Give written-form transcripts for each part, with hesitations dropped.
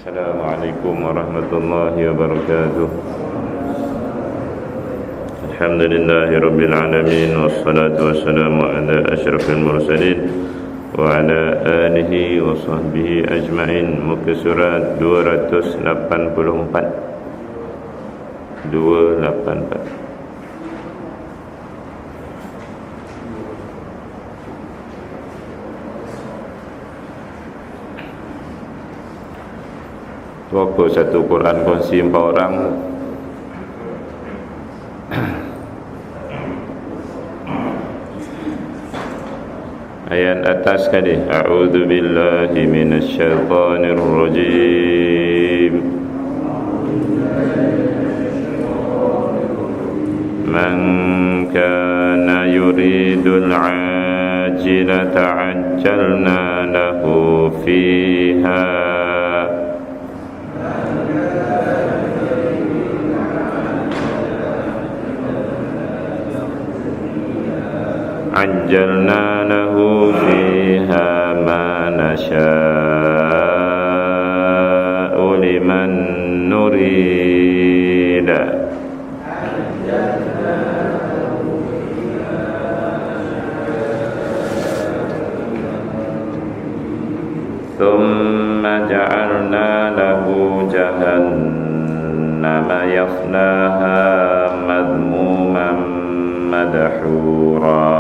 Assalamualaikum warahmatullahi wabarakatuh. Alhamdulillahirabbil alamin wassalatu wassalamu ala asyrafil mursalin wa ala alihi wa sahbihi ajmain. Muka surat 284. Apa satu Quran kongsi 4 orang. Ayat atas kali. A'udzu billahi minasyaitonir rajim. Man kana yuridul ajilata ajjalna lahu fiha عجلنا له فيها ما نشاء لمن نريد ثم جعلنا له جهنم يصلاها مذموما مدحورا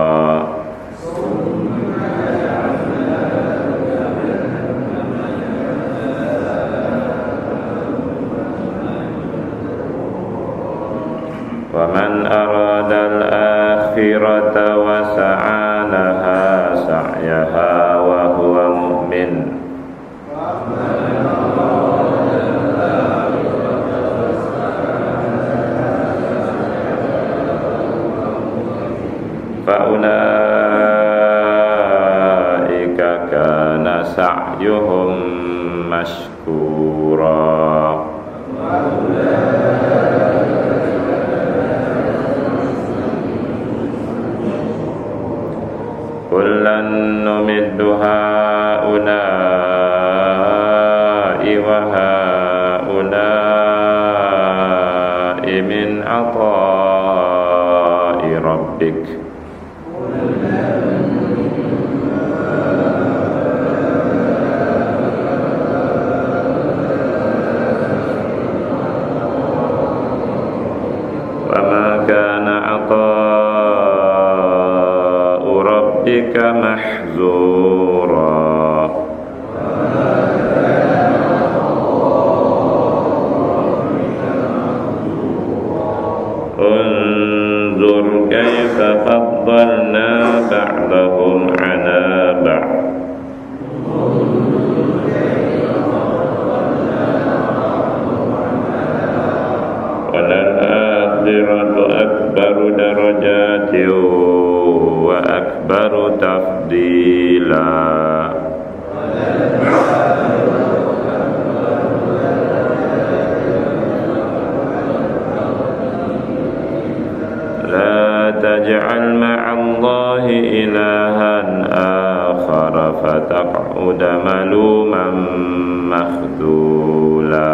ومن أراد الآخرة وسعى لها سعيها وهو مؤمن فأولئك كان سعيهم مشكورا كلا نمد هؤلاء وهؤلاء من عطاء ربك وما كان عطاء ربك محظورا انظر كيف فضلنا بعضهم على بعض وللآخرة أكبر درجات وأكبر تفضيلا لا تجعل مع الله إلها آخر فتقعد ملوما مخذولا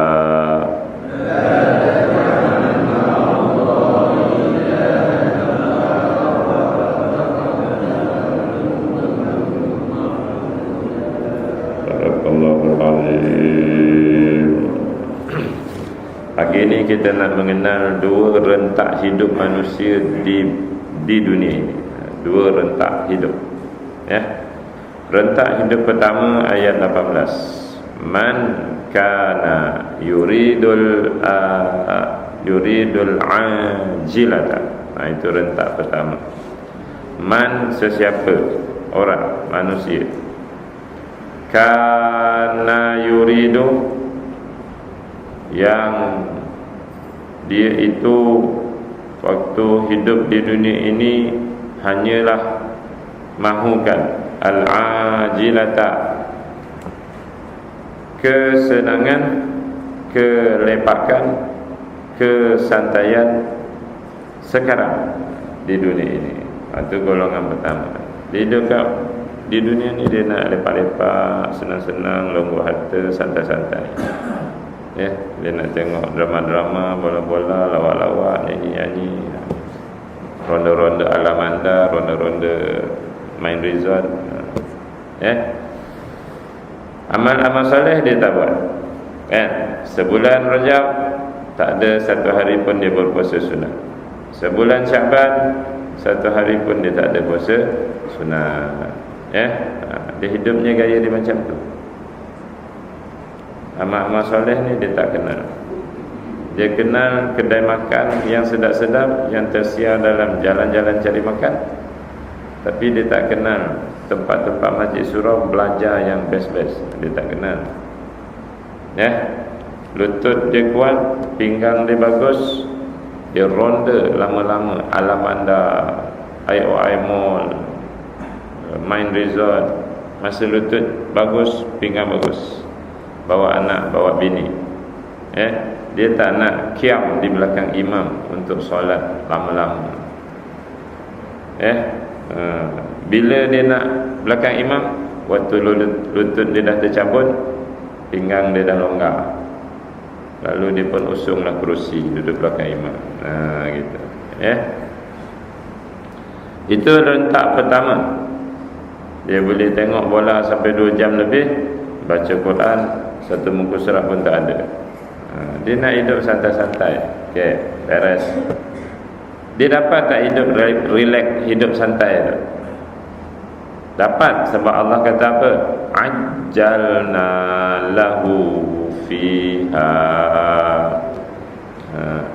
Pagi ini kita nak mengenal 2 rentak hidup manusia di dunia ini. 2 rentak hidup. Ya. Rentak hidup pertama ayat 18. Man kana yuridul ajilata. Nah, itu rentak pertama. Man sesiapa orang manusia. Kana yuridu yang dia itu waktu hidup di dunia ini hanyalah mahukan al-ajilata, kesenangan, kelepakan, kesantaian sekarang di dunia ini. Itu golongan pertama. Dia dekat di dunia ni dia nak lepak-lepak, senang-senang, longgar harta, santai-santai. Ya, dia nak tengok drama-drama, bola-bola, lawak-lawak, nyanyi-nyanyi, ronda-ronda alamanda, ronda-ronda main resort. Ya. Amal-amal soleh dia tak buat. Kan? Sebulan Rajab tak ada satu hari pun dia berpuasa sunat. Sebulan Syaban satu hari pun dia tak ada puasa sunat. Ya. Dia hidupnya gaya dia macam tu. Amal-amal soleh ni dia tak kenal. Dia kenal kedai makan yang sedap-sedap, yang tersiar dalam jalan-jalan cari makan. Tapi dia tak kenal tempat-tempat masjid surau belajar yang best-best. Dia tak kenal. Ya. Lutut dia kuat, pinggang dia bagus, dia ronda lama-lama alamanda, IOI Mall, main resort. Masa lutut bagus, pinggang bagus, bawa anak, bawa bini. Dia tak nak qiyam di belakang imam untuk solat lama-lama. Bila dia nak belakang imam, waktu lutut dia dah tercabut, pinggang dia dah longgar, lalu dia pun usunglah kerusi duduk belakang imam. Gitu. Itu rentak pertama. Dia boleh tengok bola sampai 2 jam lebih, baca Quran satu muka surat pun tak ada. Dia nak hidup santai-santai. Okey, beres. Dia dapat tak hidup relax, hidup santai tu? Dapat, sebab Allah kata apa? Ajjalna lahu fiha.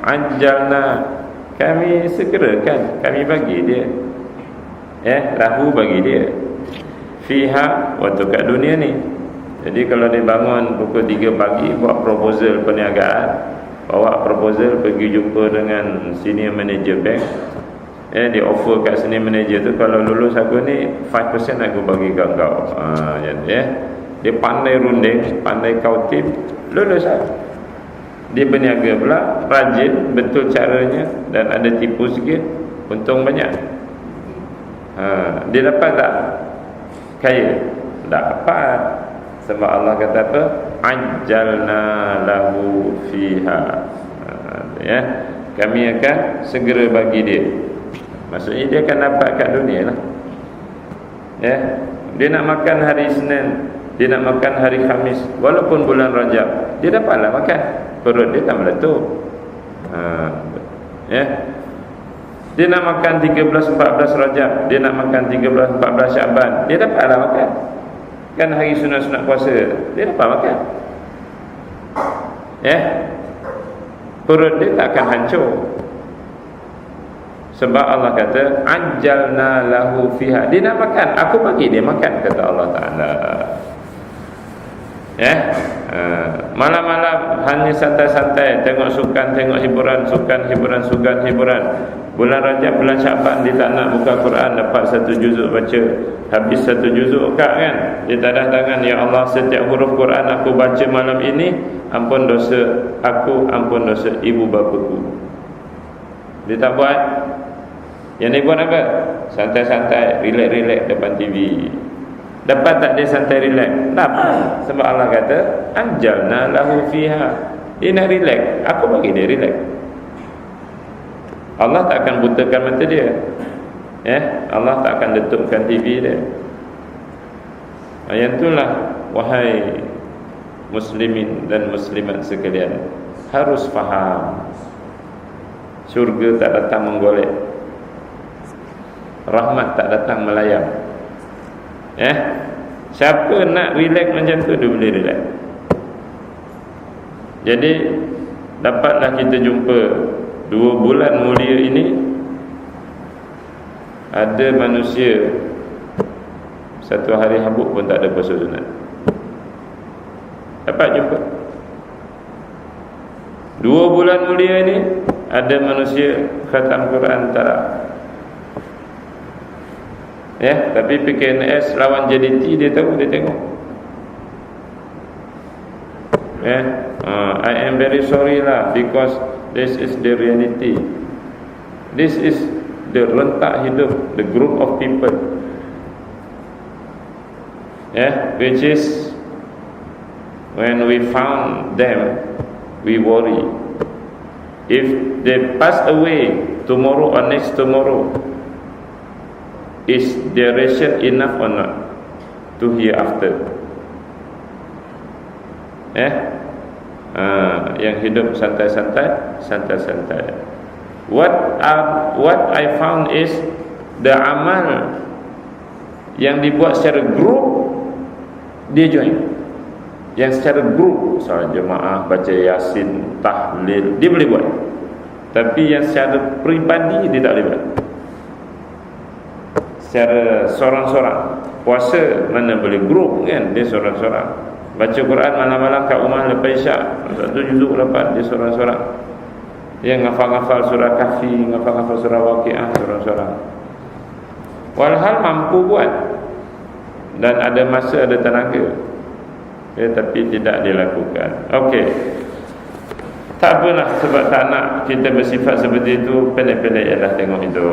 Ajjalna, kami segerakan, kami bagi dia. Lahu bagi dia. Fiha, waktu kat dunia ni. Jadi kalau dia bangun pukul 3 pagi, buat proposal perniagaan, bawa proposal pergi jumpa dengan senior manager bank. Dia offer kat senior manager tu, kalau lulus aku ni 5% aku bagi kat kau. Dia pandai runding, pandai kautip, lulus lah. Dia berniaga pula, rajin, betul caranya, dan ada tipu sikit, untung banyak. Dia dapat tak kaya? Dapat. Sebab Allah kata apa? Ajjalna lahu fiha. Kami akan segera bagi dia. Maksudnya dia akan dapat kat dunia lah. Dia nak makan hari Isnin, dia nak makan hari Khamis, walaupun bulan Rajab, dia dapatlah makan. Perut dia tak meletup. Dia nak makan 13-14 Rajab, dia nak makan 13-14 Syaban, dia dapatlah makan. Kan hari sunat-sunat puasa, dia dapat makan. Perut dia tak akan hancur. Sebab Allah kata ajjalna lahu fiha. Dia nak makan, aku bagi dia makan, kata Allah Ta'ala. Malam-malam hanya santai-santai, tengok sukan, tengok hiburan, sukan, hiburan, sukan, hiburan. Bulan Rajab, bulan Syaban, dia tak nak buka Quran, dapat 1 juzuk baca, habis 1 juzuk kak kan, dia tadah tangan, ya Allah, setiap huruf Quran aku baca malam ini, ampun dosa aku, ampun dosa ibu bapaku. Dia tak buat. Yang dia buat apa? Santai-santai, relax-relax depan TV. Dapat tak dia santai relax? Dapat. Sebab Allah kata anjalna lahu fiha. Dia nak relax, aku bagi dia relax. Allah tak akan butakan mata dia. Allah tak akan letupkan TV dia. Yang itulah, wahai muslimin dan muslimat sekalian, harus faham, syurga tak datang menggolek, rahmat tak datang melayang. Siapa nak relax macam tu, dia boleh relax. Jadi dapatlah kita jumpa 2 bulan mulia ini, ada manusia satu hari habuk pun tak ada puasa sunat. Dapat jumpa 2 bulan mulia ini, ada manusia khatam Quran tak. Tapi PKNS lawan JDT, dia tahu, dia tengok. I am very sorry lah, because this is the reality. This is the rentak hidup, the group of people, which is when we found them, we worry. If they pass away tomorrow or next tomorrow, is duration enough or not to hereafter? Yang hidup santai-santai, santai-santai. What I found is the amal yang dibuat secara group, dia join. Yang secara group, misalnya jemaah baca yasin, tahlil, dia boleh buat. Tapi yang secara peribadi dia tak boleh buat. Secara seorang-seorang, puasa mana boleh group kan, dia seorang-seorang. Baca Quran malam-malam kat rumah lepas isyak, satu juzuk dapat, dia seorang-seorang. Dia ngafal-ngafal surah Kahfi, ngafal-ngafal surah Waqiah, seorang-seorang. Walhal mampu buat, dan ada masa, ada tenaga, tapi tidak dilakukan. Okey, tak apalah, sebab tak nak kita bersifat seperti itu. Pendek-pendek je lah tengok itu.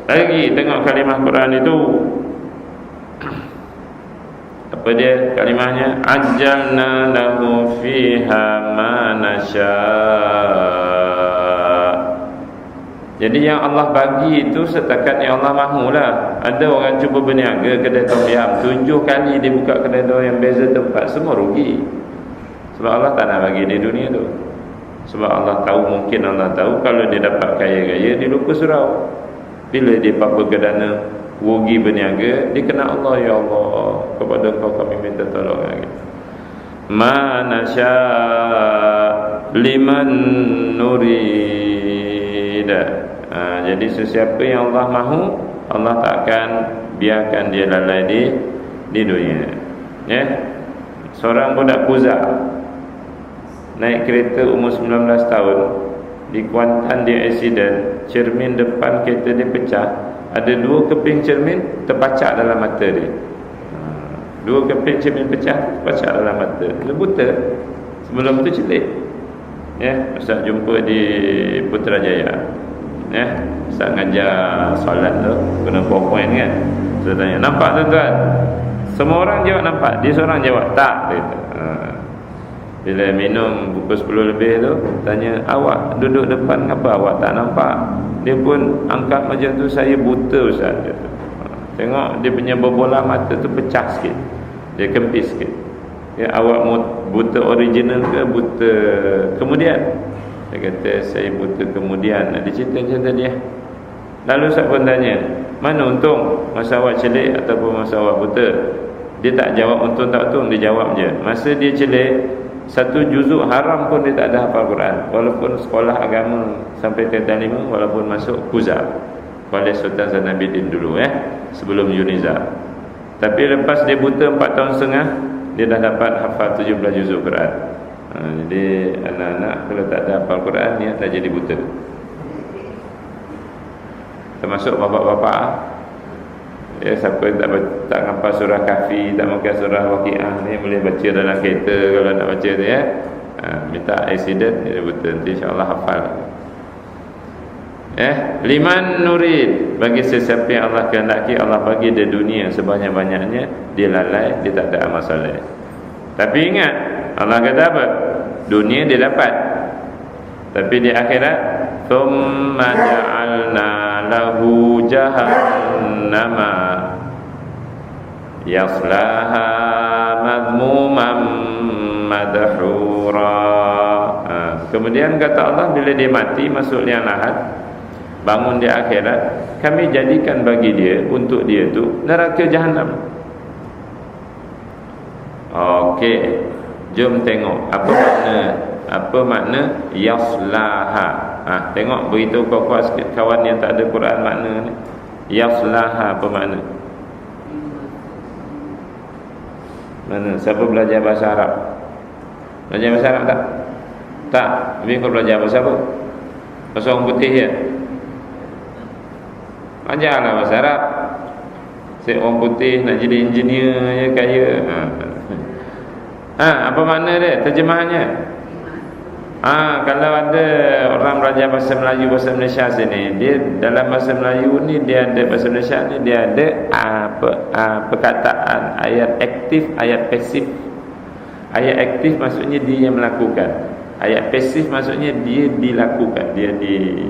Lagi tengok kalimah Quran itu, apa dia kalimahnya? Ajalna lahu fiha ma nasya. Jadi yang Allah bagi itu setakat yang Allah mahulah. Ada orang cuba berniaga kedai tom yam, 7 kali dia buka kedai tom yang beza tempat, semua rugi. Sebab Allah tak nak bagi di dunia tu. Sebab Allah tahu, mungkin Allah tahu kalau dia dapat kaya-kaya, dia lupa surau. Bila dia apa kedana rugi berniaga, dia kena Allah, ya Allah, kepada Kau kami minta tolong lagi. Ma nasya liman nurid. Jadi sesiapa yang Allah mahu, Allah tak akan biarkan dia lalai di dunia. Seorang budak Kuza naik kereta umur 19 tahun, di Kuantan dia accident, cermin depan kereta dia pecah. Ada 2 keping cermin terpacak dalam mata dia. 2 keping cermin pecah, terpacak dalam mata. Dia buta. Sebelum tu celik. Ustaz jumpa di Putrajaya. Ustaz ngajar solat tu, kena PowerPoint kan. Saya tanya, nampak tuan-tuan? Semua orang jawab nampak. Dia seorang jawab tak. Dia kata, bila minum pukul 10 lebih tu, tanya, awak duduk depan kenapa awak tak nampak? Dia pun angkat macam tu, saya buta Ustaz. Dia tu. Tengok dia punya berbola mata tu pecah sikit, dia kempis sikit. Awak buta original ke buta kemudian? Dia kata, saya buta kemudian. Dia cerita-cerita dia. Lalu Ustaz pun tanya, mana untung, masa awak celik ataupun masa awak buta? Dia tak jawab untung tak untung, dia jawab je, masa dia celik, 1 juzuk haram pun dia tak ada hafal Quran. Walaupun sekolah agama sampai tingkatan 5, walaupun masuk Kuza Kolej Sultan Zainuddin dulu sebelum Uniza. Tapi lepas dia buta 4 tahun setengah, dia dah dapat hafal 17 juzuk Quran. Jadi anak-anak kalau tak ada hafal Quran, dia tak jadi buta. Termasuk bapak-bapak. Siapa yang tak hafal surah Kahfi, tak makan surah Waqiah ni, boleh baca dalam kereta kalau nak baca tu minta accident, dia buta. Nanti insya-Allah hafal. Liman nurid, bagi sesiapa yang Allah kehendaki, Allah bagi dia dunia sebanyak-banyaknya, dia lalai, dia tak ada amal soleh. Tapi ingat, Allah kata apa? Dunia dia dapat, tapi di akhirat, thumma ja'alna lahu jahannama yaslaha madhmuman madhura. Kemudian kata Allah, bila dia mati masuk liang lahat, bangun di akhirat, kami jadikan bagi dia, untuk dia tu, neraka Jahannam. Okey, jom tengok apa makna yaslaha. Tengok, beritahu kau sikit kawan yang tak ada Quran makna ni. Yaslaha apa makna? Mana? Siapa belajar bahasa Arab? Belajar bahasa Arab tak? Tak. Habis kau belajar bahasa apa? Bahasa orang putih je. Ajarlah bahasa Arab. Saya orang putih nak jadi engineer je, kaya. Apa makna dia? Terjemahannya? Kalau ada orang belajar bahasa Melayu, bahasa Malaysia sini, dia dalam bahasa Melayu ni, dia ada bahasa Malaysia ni, dia ada perkataan ayat aktif, ayat pasif. Ayat aktif maksudnya dia yang melakukan. Ayat pasif maksudnya dia dilakukan, dia di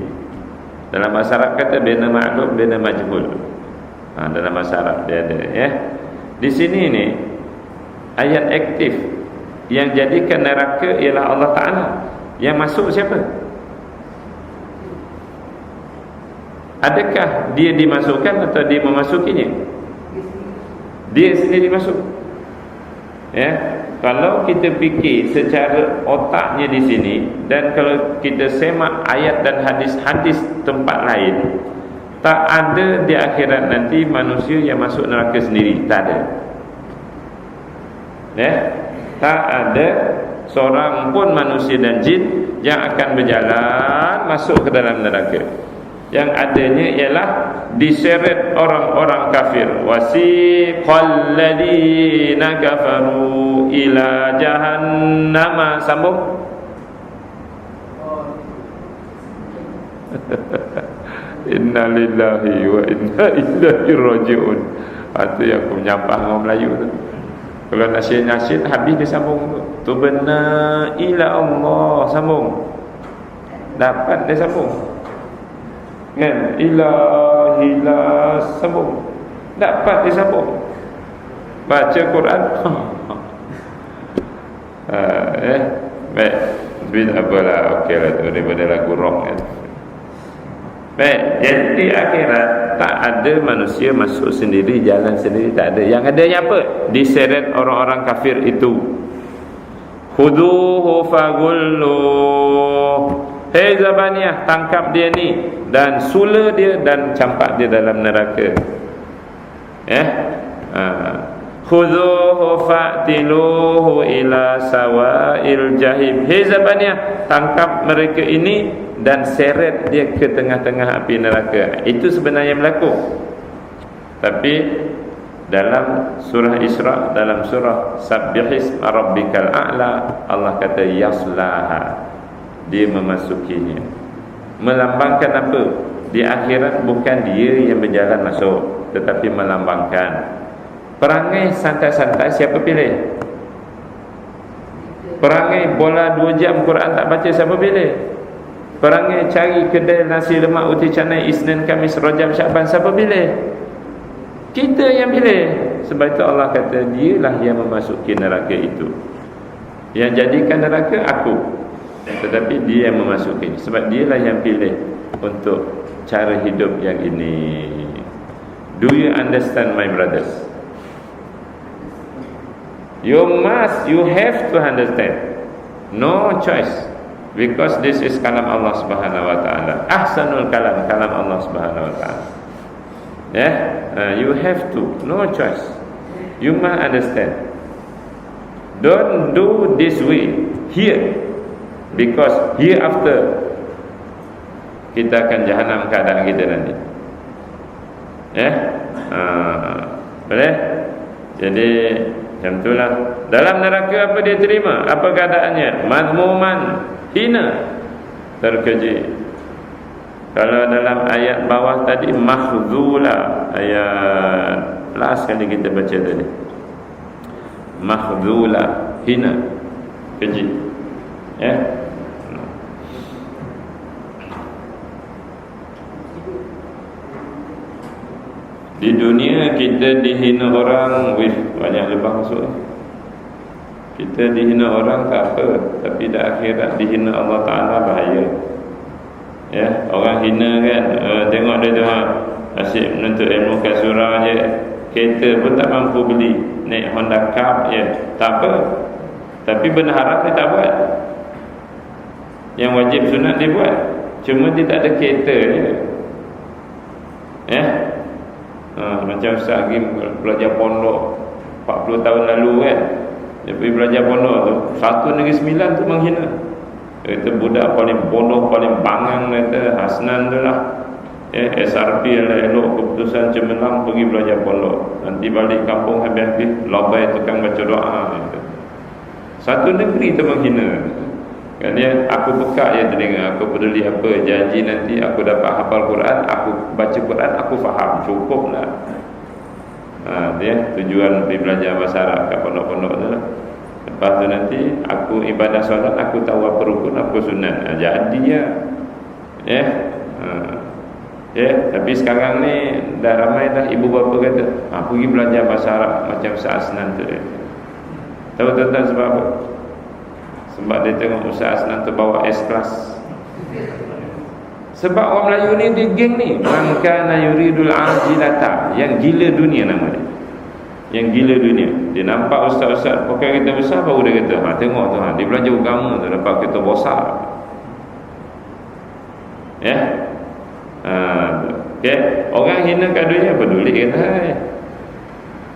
dalam bahasa Arab kata bina ma'lum bina majhul. Dalam bahasa Arab dia ada ya. Di sini ni ayat aktif yang jadikan neraka ialah Allah Taala. Yang masuk siapa? Adakah dia dimasukkan atau dia memasukinya? Dia sendiri masuk. Ya, kalau kita fikir secara otaknya di sini dan kalau kita semak ayat dan hadis-hadis tempat lain, tak ada di akhirat nanti manusia yang masuk neraka sendiri, tak ada. Ya, tak ada seorang pun manusia dan jin yang akan berjalan masuk ke dalam neraka. Yang adanya ialah diseret orang-orang kafir. Wasiqal ladina kafaru ila jahannam. Sambung. Inna lillahi wa inna ilaihi raji'un. Itu yang aku menyampah orang Melayu tu. Kalau nasyid-nasyid habis dia sambung tu. Tubna ila Allah, sambung. Dapat dia sambung. Kan? Ilahilah sambung. Dapat dia sambung. Baca Quran. Baik. Tapi tak apalah. Okey lah tu. Daripada lagu rock kan. Baik. Jadi akhirat tak ada manusia masuk sendiri, jalan sendiri, tak ada. Yang adanya apa? Diseret orang-orang kafir itu. Khuduhu fagulluh. Hei Zabaniyah, tangkap dia ni dan sula dia dan campak dia dalam neraka. Khudhuhu fa'tiluhu ila sawa'il jahim. Hei Zabaniyah, tangkap mereka ini dan seret dia ke tengah-tengah api neraka. Itu sebenarnya berlaku. Tapi dalam surah Isra, dalam surah Sabbihisma rabbikal a'la, Allah kata yaslaha, dia memasukinya. Melambangkan apa? Di akhirat bukan dia yang berjalan masuk, tetapi melambangkan perangai santai-santai siapa pilih? Perangai bola 2 jam Quran tak baca siapa pilih? Perangai cari kedai nasi lemak uti canai Isnin Khamis Rajab Syaban siapa pilih? Kita yang pilih. Sebab itu Allah kata dialah yang memasuki neraka itu. Yang jadikan neraka aku, tetapi dia yang memasuki. Sebab dialah yang pilih untuk cara hidup yang ini. Do you understand, my brothers? You have to understand. No choice. Because this is kalam Allah Subhanahu wa taala. Ahsanul kalam, kalam Allah Subhanahu wa taala. You have to, no choice. You must understand. Don't do this way here. Because hereafter kita akan jahanam keadaan kita nanti. Boleh? Jadi macam itulah. Dalam neraka apa dia terima? Apa keadaannya? Mazmuman, hina, terkeji. Kalau dalam ayat bawah tadi mahdzula, ayat last kali kita baca tadi. Mahdzula, hina, keji. Di dunia kita dihina orang, banyak lebah masuk. Kita dihina orang tak apa, tapi di akhirat dihina Allah Ta'ala bahaya. Orang hina kan, tengok dia tu asyik menuntut ilmu kat surau je, kereta pun tak mampu beli, naik Honda Cup je, tak apa. Tapi benda haram dia tak buat. Yang wajib sunat dia buat, cuma dia tak ada kereta je. Macam Ustaz Agim belajar pondok 40 tahun lalu kan, dia pergi belajar pondok tu, 1 Negeri Sembilan tu menghina. Dia kata budak paling bodoh, paling bangang, kata Hasnan tu lah. SRP lah, elok keputusan cemerlang pergi belajar pondok, nanti balik kampung habis-habis labai tukang baca doa. Satu negeri tu menghina. Kan dia, aku pekak je telinga, aku peduli apa janji nanti aku dapat hafal Quran, aku baca Quran, aku faham, cukup lah. Dia tujuan pergi belajar bahasa Arab kat pondok-pondok tu lah. Lepas tu nanti aku ibadah solat, aku tahu apa rukun, apa sunat. Jadi ya. Tapi sekarang ni dah ramai dah ibu bapa kata, pergi belajar bahasa Arab macam Ustaz Asnan tu dia. Tahu tuan-tuan sebab apa? Sebab dia tengok Ustaz Asnan tu bawa S-Class. Sebab orang Melayu ni dia geng ni, man kana yuridul ajilata, yang gila dunia nama dia. Yang gila dunia. Dia nampak ustaz-ustaz pakai kereta besar, baru dia kata, tengok tu, dia belajar agama tu dapat kereta besar. Ya. Okay. Orang hina kat dunia peduli kata,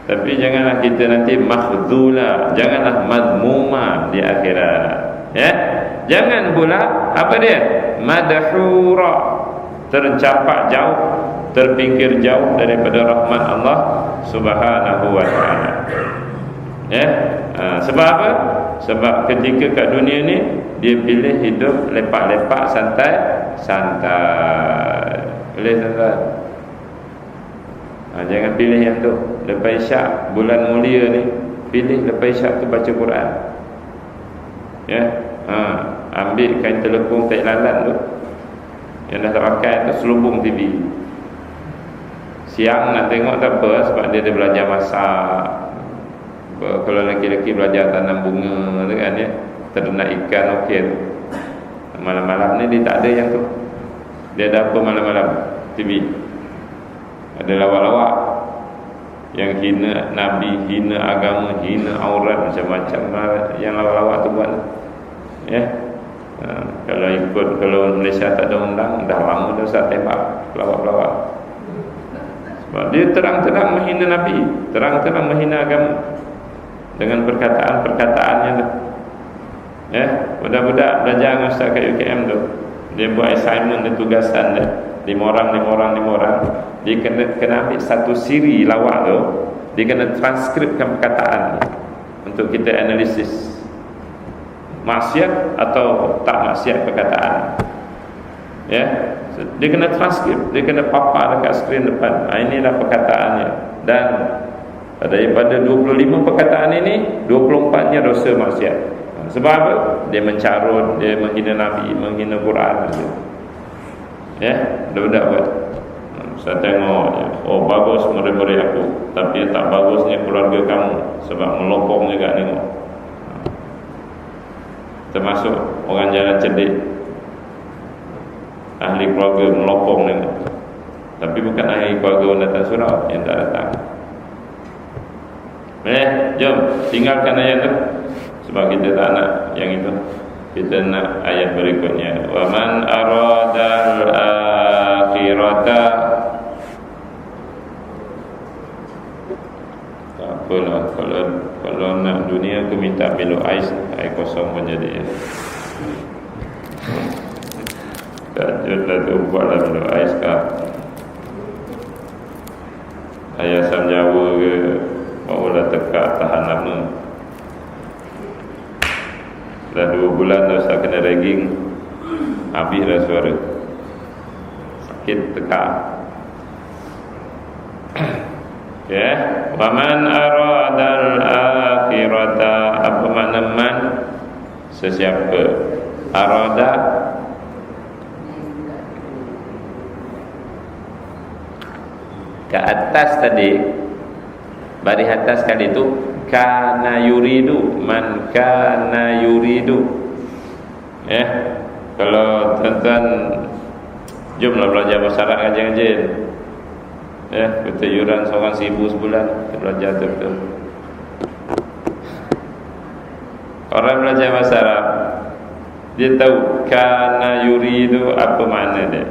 tapi janganlah kita nanti makhdhula, janganlah madmuma di akhirat. Ya. Jangan pula apa dia? Madhura, tercapak jauh, terpinggir jauh daripada rahmat Allah Subhanahu wa taala. Ya. Sebab apa? Sebab ketika kat dunia ni dia pilih hidup lepak-lepak, santai. Boleh tuan-tuan? Jangan pilih yang tu. Lepas Isyak bulan mulia ni, pilih lepas Isyak tu baca Quran. Ya. Ambil kain telekung tai lalat tu yang dah tak pakai tu, selubung TV. Siang nak tengok tak apa, sebab dia ada belajar masak. Kalau lelaki-lelaki belajar tanam bunga tu kan, ya, ternak ikan, okey tu. Malam-malam ni dia tak ada yang tu. Dia ada apa malam-malam? TV. Ada lawak-lawak yang hina Nabi, hina agama, hina aurat, macam-macam yang lawak-lawak tu buat. Ya. Kalau Malaysia tak ada undang, dah lama dah Ustaz tembak pelawak-pelawak. Sebab dia terang-terang menghina Nabi, terang-terang menghina agama dengan perkataan-perkataannya tu. Ya, budak-budak belajar dengan Ustaz kat UKM tu, dia buat assignment dan tugasan dia, 5 orang. Dia kena ambil satu siri lawak tu, dia kena transkripkan perkataan untuk kita analisis maksiat atau tak maksiat perkataan. Ya, dia kena transkrip, dia kena papar dekat skrin depan. Inilah perkataannya. Dan daripada 25 perkataan ini, 24-nya dosa maksiat. Sebab apa? Dia mencarut, dia menghina Nabi, menghina Quran. Ya, budak-budak buat. Saya tengok, oh bagus murid-murid aku, tapi tak bagusnya keluarga kamu, sebab melopong juga tengok. Termasuk orang jalan cerdik, ahli keluarga melopong tengok. Tapi bukan ahli keluarga orang datang surau yang tak datang. Jom tinggalkan ayat tu, sebab kita tak nak yang itu. Kita nak ayat berikutnya. Wa man aradal akhirata, tak apalah, kalau nak dunia aku minta minum ais, air kosong pun jadi. Kajutlah tu, buatlah minum ais kah, ayah asam Jawa ke, maulah tekak tahan lama. Dah 2 bulan dah saya kena ragging, habislah suara, sakit tekak. Ya, wa man aradal akhirata, apa makna man? Sesiapa. Arada ke atas tadi, baris atas kali itu kana yuridu, man kana yuridu. Ya, kalau tuan-tuan jomlah belajar bahasa Arab kajian-kajian. Ya, kita yuran seorang 1,000 sebulan, kita belajar betul-betul. Orang belajar bahasa Arab, dia tahu kana yuridu apa makna dia,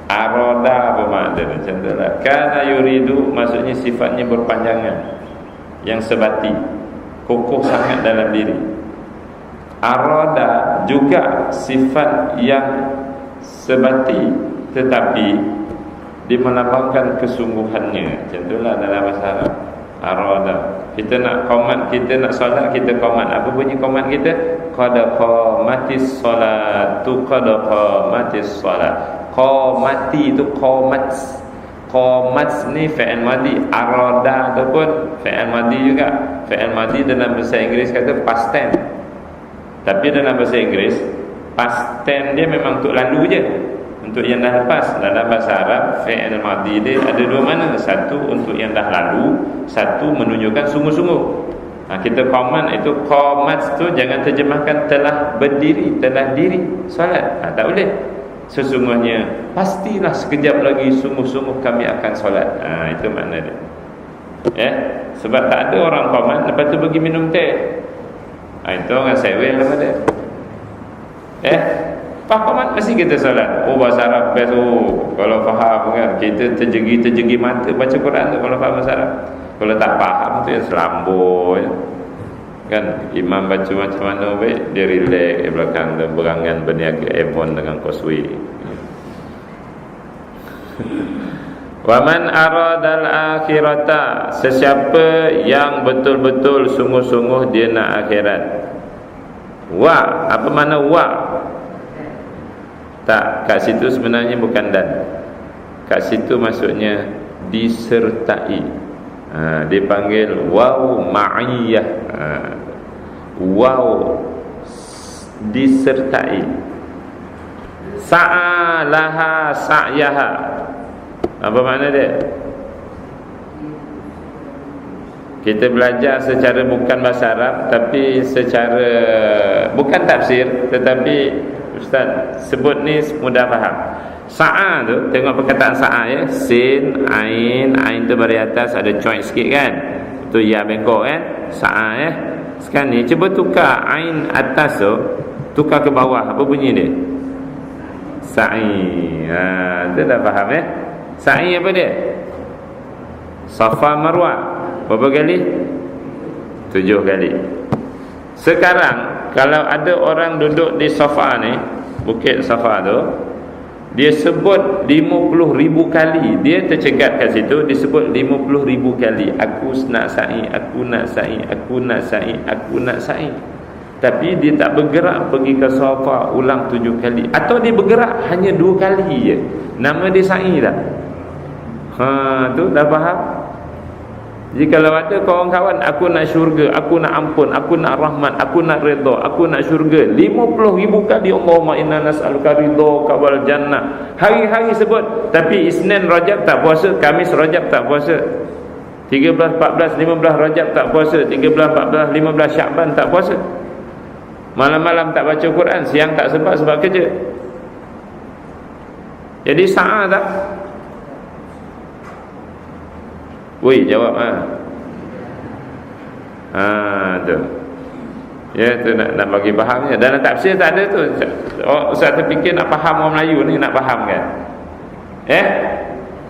arada apa makna dia. Macam tu lah. Kana yuridu maksudnya sifatnya berpanjangan, yang sebati, kokoh sangat dalam diri. Arada juga sifat yang sebati, tetapi dia melambangkan kesungguhannya. Macam itulah dalam bahasa Arab. Arada. Kita nak qomat, kita nak solat, kita qomat. Apa bunyi qomat kita? Qad qamatis salatu, qad qamatis salat. Qamati itu qomat. Qamat ni fi'il madhi, arada tu pun fi'il madhi juga. Fi'il madhi dalam bahasa Inggeris kata past tense. Tapi dalam bahasa Inggris past tense dia memang untuk lalu je, untuk yang dah lepas. Dalam bahasa Arab fi'il madhi dia ada dua makna. Satu untuk yang dah lalu, satu menunjukkan sungguh-sungguh. Kita qamat itu, qamat tu jangan terjemahkan telah berdiri, telah diri solat. Tak boleh. Sesungguhnya pastilah sekejap lagi sungguh-sungguh kami akan solat. Itu makna dia. Sebab tak ada orang qamat lepas tu pergi minum teh. Itu orang sewel nama dia. Pak qamat mesti kita solat. Bahasa Arab best. Kalau faham kan, kita terjegi mata baca Quran tu kalau faham bahasa Arab. Kalau tak faham tu yang selambur kan, imam baca macam mana baik, dia relax di belakang dan berangan berniaga Avon dengan Causeway. Wa man aradal akhirata, sesiapa yang betul-betul sungguh-sungguh dia nak akhirat. Wa, apa makna wa? Tak, kat situ sebenarnya bukan dan. Kat situ maksudnya disertai. Dipanggil waw ma'iyah. Waw disertai. Sa'alaha sa'yaha. Apa makna dia? Kita belajar secara bukan bahasa Arab, tapi secara bukan tafsir, tetapi Ustaz sebut ni mudah faham. Sa'a tu, tengok perkataan sa'a ya, sin, ain tu bari atas ada joint sikit kan, tu ya bengkok kan, sa'a ya. Sekarang ni cuba tukar ain atas tu, tukar ke bawah, apa bunyi dia? Sa'i. Tu dah faham ya. Sa'i apa dia? Safa Marwah berapa kali? 7 kali. Sekarang kalau ada orang duduk di Safa ni, bukit Safa tu, dia sebut 50,000 kali, dia tercegat kat situ, disebut 50,000 kali, aku nak sa'i, aku nak sa'i, aku nak sa'i, aku nak sa'i. Tapi dia tak bergerak pergi ke Safa ulang 7 kali, atau dia bergerak hanya 2 kali je, nama dia sa'i tak? Tu dah faham? Jadi kalau ada kawan-kawan, aku nak syurga, aku nak ampun, aku nak rahmat, aku nak redha, aku nak syurga, 50,000 kali Allahumma inna nas'aluka ridhaka wal jannah, hari-hari sebut. Tapi Isnin Rajab tak puasa, Khamis Rajab tak puasa, 13, 14, 15 Rajab tak puasa, 13, 14, 15 Syakban tak puasa, malam-malam tak baca Quran, siang tak sempat sebab kerja. Jadi sa'a tak? Woi, jawab tu. Ya, tu nak bagi fahamnya. Dalam tafsir tak ada tu. Ustaz terfikir nak faham orang Melayu ni, nak faham kan?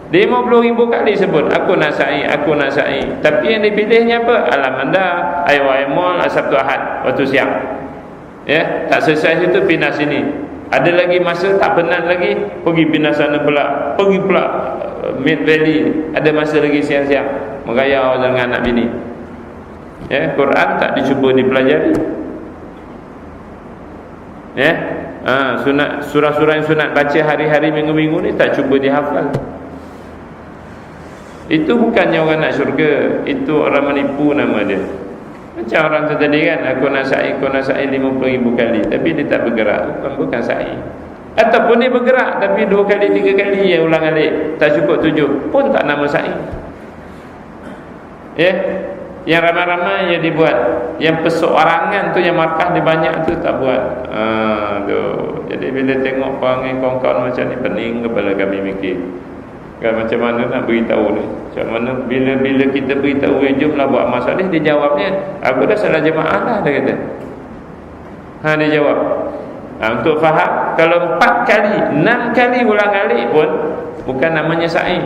50,000 kali sebut aku nak sa'i, aku nak sa'i. Tapi yang dipilihnya apa? Alamanda, Aywa'imul, Sabtu Ahad waktu siang. Tak selesai situ pindah sini. Ada lagi masa tak penat lagi, pergi pindah sana pula, pergi pula Mid Valley, ada masa lagi siang-siang merayau dengan anak bini. Quran tak dicuba dipelajari. Sunat, surah-surah yang sunat baca hari-hari, minggu-minggu ni tak cuba dihafal. Itu bukannya orang nak syurga, itu orang menipu nama dia. Macam orang tu tadi kan, aku nak sa'i 50,000 kali, tapi dia tak bergerak, bukan sa'i. Ataupun dia bergerak tapi 2 kali 3 kali dia ulang alik, tak cukup 7 pun tak nama sa'i. Yang ramai-ramai yang dibuat, yang perseorangan tu, yang markah dia banyak tu tak buat. Tu. Jadi bila tengok perangai kawan-kawan macam ni, pening kepala kami mikir kan, macam mana nak beritahu ni, macam mana bila kita beritahu jomlah buat amal soleh, dia jawabnya aku dah salah jemaah lah, dia kata. Dia jawab. Untuk faham, kalau 4 kali 6 kali ulang alik pun bukan namanya sa'i.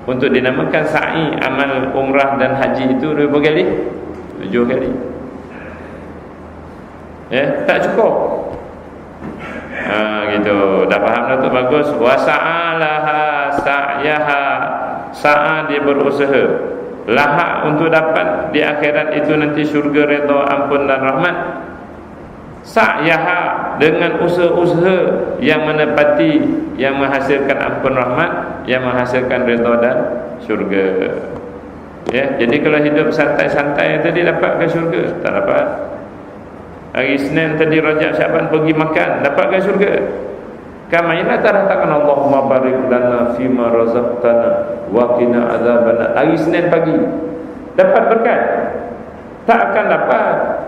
Untuk dinamakan sa'i amal umrah dan haji itu berapa kali? 7 kali. Tak cukup. Gitu. Dah faham dah tu, bagus. Wa sa'alaha sa'yaha. Sa'a dia berusaha. Laha untuk dapat di akhirat itu nanti syurga, redha, ampun dan rahmat. sa'yaha, dengan usaha-usaha yang menepati, yang menghasilkan ampun rahmat, yang menghasilkan redha dan syurga. Ya, jadi kalau hidup santai-santai tadi dapat ke syurga? Tak dapat. Hari Isnin tadi Rajab Syaban pergi makan, dapat ke syurga? Kama ina taratakan Allahumma barik lana fima razaqtana wa qina adzabannar. Hari Isnin pagi dapat berkat? Tak akan dapat.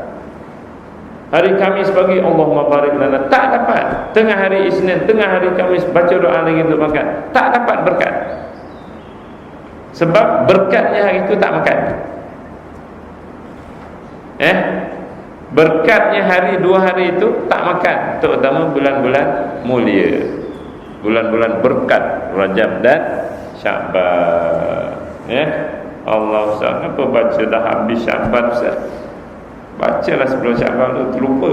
Hari Khamis pagi Allahumma barik lana, tak dapat. Tengah hari Isnin, tengah hari Khamis baca doa lagi untuk makan, tak dapat berkat. Sebab berkatnya hari itu tak makan. Berkatnya hari, 2 hari itu tak makan. Terutama bulan-bulan mulia, bulan-bulan berkat Rajab dan Syaban. Allah Ustaz, apa baca dah habis Syaban Ustaz? Bacalah sebelum Syaban tu, terlupa.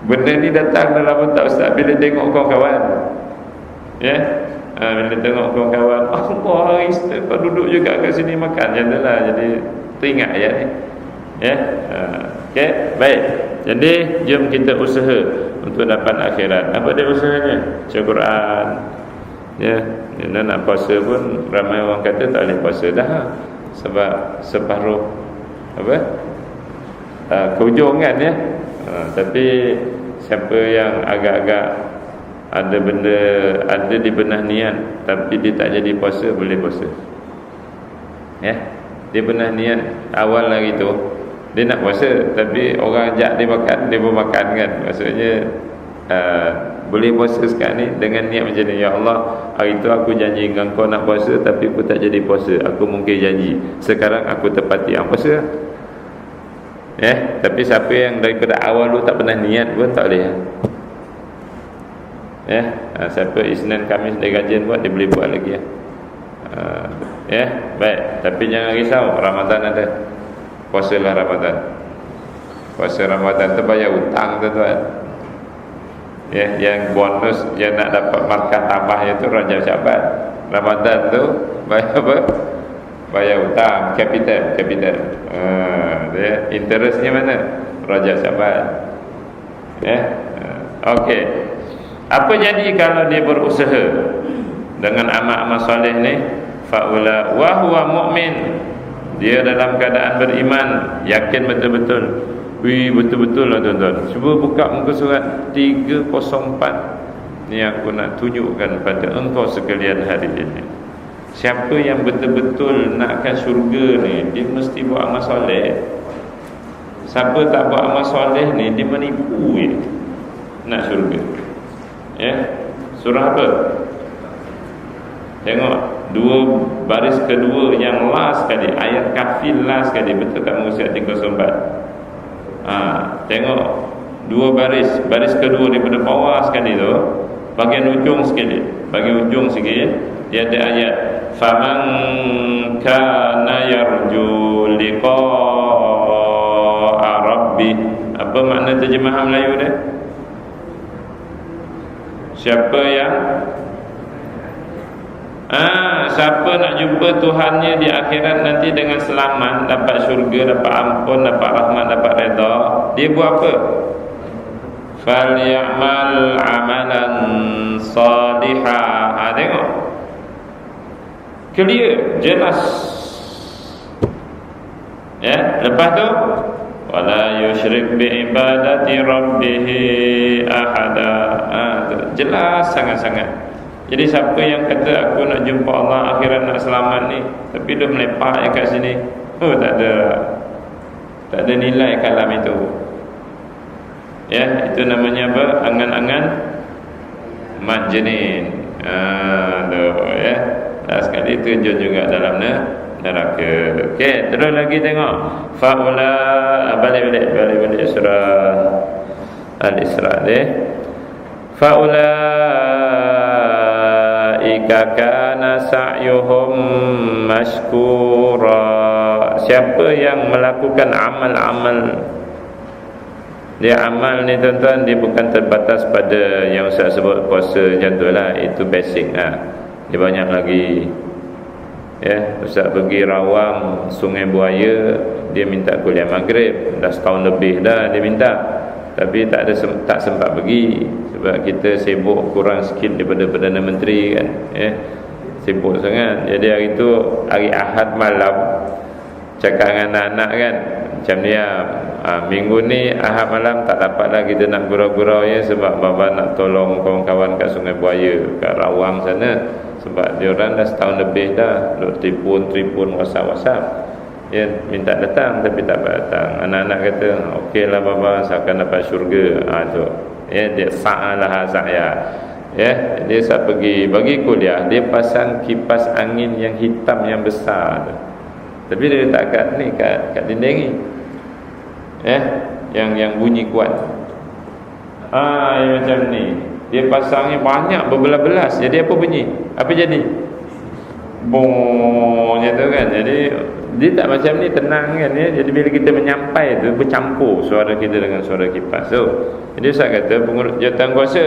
Benda ni datang dalam otak Ustaz bila tengok kawan-kawan. Bila tengok kawan-kawan, Allah hari Isnin kau duduk juga kat sini makan. Janganlah, jadi teringat ayat ni. Okey, baik. Jadi jom kita usaha untuk dapat akhirat. Apa dia usahanya? Baca Quran. Nak puasa pun ramai orang kata tak boleh puasa dah. Sebab separuh ke hujung kan tapi siapa yang agak-agak ada benda, ada di benah niat tapi dia tak jadi puasa, boleh puasa. Dia benah niat awal hari tu dia nak puasa, tapi orang ajak dia makan, dia pun makan kan. Maksudnya boleh puasa sekarang ni dengan niat macam ni. Ya Allah, hari tu aku janji dengan kau nak puasa, tapi aku tak jadi puasa. Aku mungkin janji, sekarang aku tepati yang puasa. Tapi siapa yang daripada awal tu tak pernah niat pun tak boleh. Siapa Isnin Khamis dia gajian buat, dia boleh buat lagi. Baik. Tapi jangan risau, Ramadan ada. Puasalah Ramadan. Puasa Ramadan tu bayar hutang tuan-tuan. Yang bonus yang nak dapat markah tambahnya tu Rajab Syaban. Ramadan tu bayar apa? Bayar hutang, capital. Interestnya mana? Rajab Syaban. Okey. Apa jadi kalau dia berusaha dengan amal-amal soleh ni? Fa'ula wa huwa mu'min. Dia dalam keadaan beriman, yakin betul-betul. Betul-betul lah tuan-tuan. Cuba buka muka surat 304. Ni aku nak tunjukkan pada engkau sekalian hari ini. Siapa yang betul-betul nakkan syurga ni, dia mesti buat amal soleh. Siapa tak buat amal soleh ni, dia menipu nak syurga. Surah apa? Tengok 2 baris kedua yang last sekali, ayat kafir last sekali, betul tak muka surat 304? Tengok 2 baris kedua daripada bawah sekali tu, bahagian ujung sekali, bahagian ujung sikit, dia ada ayat faman kana yarju liqa'a rabbih. Apa makna terjemahan Melayu dia? Siapa yang siapa nak jumpa Tuhannya di akhirat nanti dengan selamat, dapat syurga, dapat ampun, dapat rahmat, dapat redha, dia buat apa? Falyamal amalan salihah. Tengok, clear, jelas. Lepas tu wala yusyrik bi ibadati rabbih ahada. Jelas sangat-sangat. Jadi siapa yang kata aku nak jumpa Allah akhirat nak selamat ni, tapi dia melepak je kat sini, tak ada nilai kalam itu. Itu namanya apa? Angan-angan majnin. Sekali terjun juga dalam neraka. Okey, terus lagi tengok. Faula balik surah Al-Isra deh. Faula kana sa'yuhum mashkura. Siapa yang melakukan amal-amal, dia amal ni tuan-tuan, dia bukan terbatas pada yang Ustaz sebut puasa macam tu lah, itu basic lah. Dia banyak lagi. Ya, ustaz pergi Rawang Sungai Buaya, dia minta kuliah maghrib, dah setahun lebih dah dia minta, tapi tak sempat pergi sebab kita sibuk, kurang sikit daripada Perdana Menteri kan, ya, sibuk sangat. Jadi hari tu, hari Ahad malam, cakap dengan anak-anak kan, macam ni lah, minggu ni Ahad malam tak dapat lah kita nak gurau-gurau ya, sebab baba nak tolong kawan-kawan kat Sungai Buaya, kat Rawang sana, sebab diorang dah setahun lebih dah duk telefon WhatsApp ya, minta datang tapi tak dapat datang. Anak-anak kata okey lah baba, seakan dapat syurga. Tu ya, dia sa'alah saya ya, dia saat pergi bagi kuliah, dia pasang kipas angin yang hitam yang besar tu, tapi dia letak kat ni, kat dinding ni ya, yang bunyi kuat. Yang macam ni dia pasangnya banyak berbelas-belas, jadi apa bunyi? Apa jadi? Bong tu kan. Jadi dia tak macam ni, tenang kan ya. Jadi bila kita menyampai tu, bercampur suara kita dengan suara kipas tu. Jadi Ustaz kata pengurus jawatankuasa,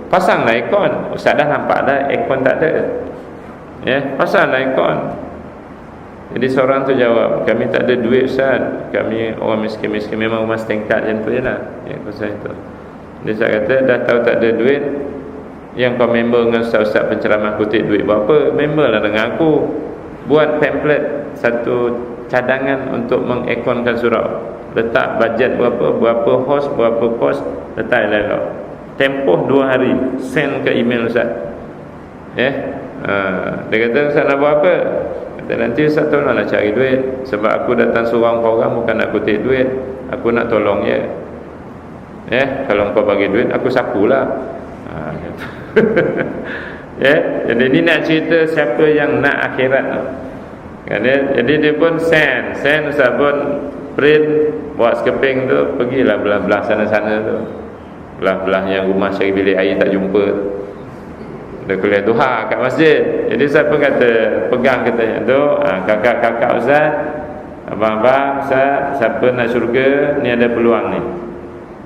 pasanglah aircon. Ustaz dah nampak dah aircon tak ada ya, pasanglah aircon. Jadi seorang tu jawab, kami tak ada duit Ustaz, kami orang miskin-miskin, memang rumah setingkat macam tu je lah ya, pasal itu. Dia kata dah tahu tak ada duit, yang kau member dengan ustaz-ustaz penceramah kutip duit berapa, member lah dengan aku, buat pamphlet satu cadangan untuk mengekonkan surau, letak bajet berapa host, berapa kos, letak elok, tempoh 2 hari, send ke email ustaz ya. Dia kata ustaz nak buat apa? Kata nanti ustaz tolonglah cari duit, sebab aku datang seorang orang bukan nak kutip duit, aku nak tolong je ya, kalau kau bagi duit aku sapulah. Gitu. Ya, jadi ini nak cerita siapa yang nak akhirat tu kan, jadi dia pun send ustaz pun print, buat skeping tu, pergilah belah-belah sana-sana tu, belah-belah yang rumah cari bilik air tak jumpa, dia kuliah duha kat masjid. Jadi ustaz pun kata, pegang katanya tu, kakak-kakak ustaz, abang-abang ustaz, siapa nak syurga ni, ada peluang ni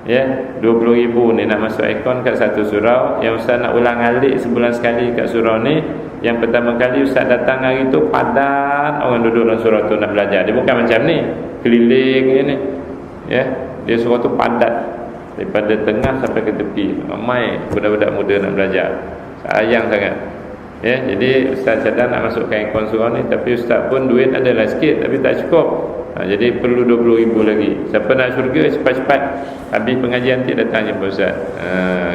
ya, 20,000 ni nak masuk akon kat satu surau. Yang ustaz nak ulang alik sebulan sekali kat surau ni. Yang pertama kali ustaz datang hari tu, padat orang duduk dalam surau tu nak belajar. Dia bukan macam ni keliling ni ya, dia surau tu padat daripada tengah sampai ke tepi, ramai budak-budak muda nak belajar, sayang sangat ya. Jadi ustaz cadang nak masukkan akon surau ni, tapi ustaz pun duit adalah sikit tapi tak cukup. Jadi perlu 20,000 lagi. Siapa nak syurga cepat-cepat habis pengajian nanti datang jumpa ustaz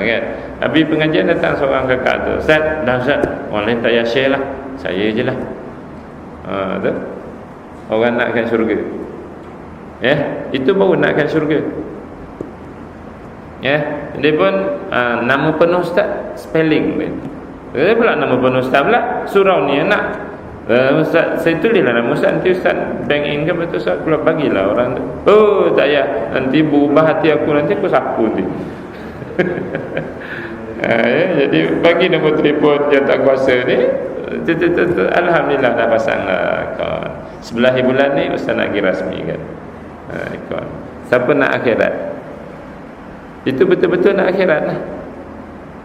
kan. Habis pengajian datang seorang kakak tu, ustaz dah ustaz, orang lain tak payah share lah, saya je lah. Tu orang nakkan syurga ya, itu baru nakkan syurga ya. Dia pun nama penuh ustaz spelling dia pula nama penuh ustaz pula, surau ni nak ustaz, saya tulislah nama ustaz, nanti ustaz bank in ke, betul ustaz keluar bagilah orang tu. Oh tak payah, nanti berubah hati aku, nanti aku sapu nanti. Ya, jadi bagi nombor telefon jawatankuasa ni, alhamdulillah dah pasang lah akon. Sebelah bulan ni ustaz nak pergi rasmi kan akon. Siapa nak akhirat, itu betul-betul nak akhirat lah.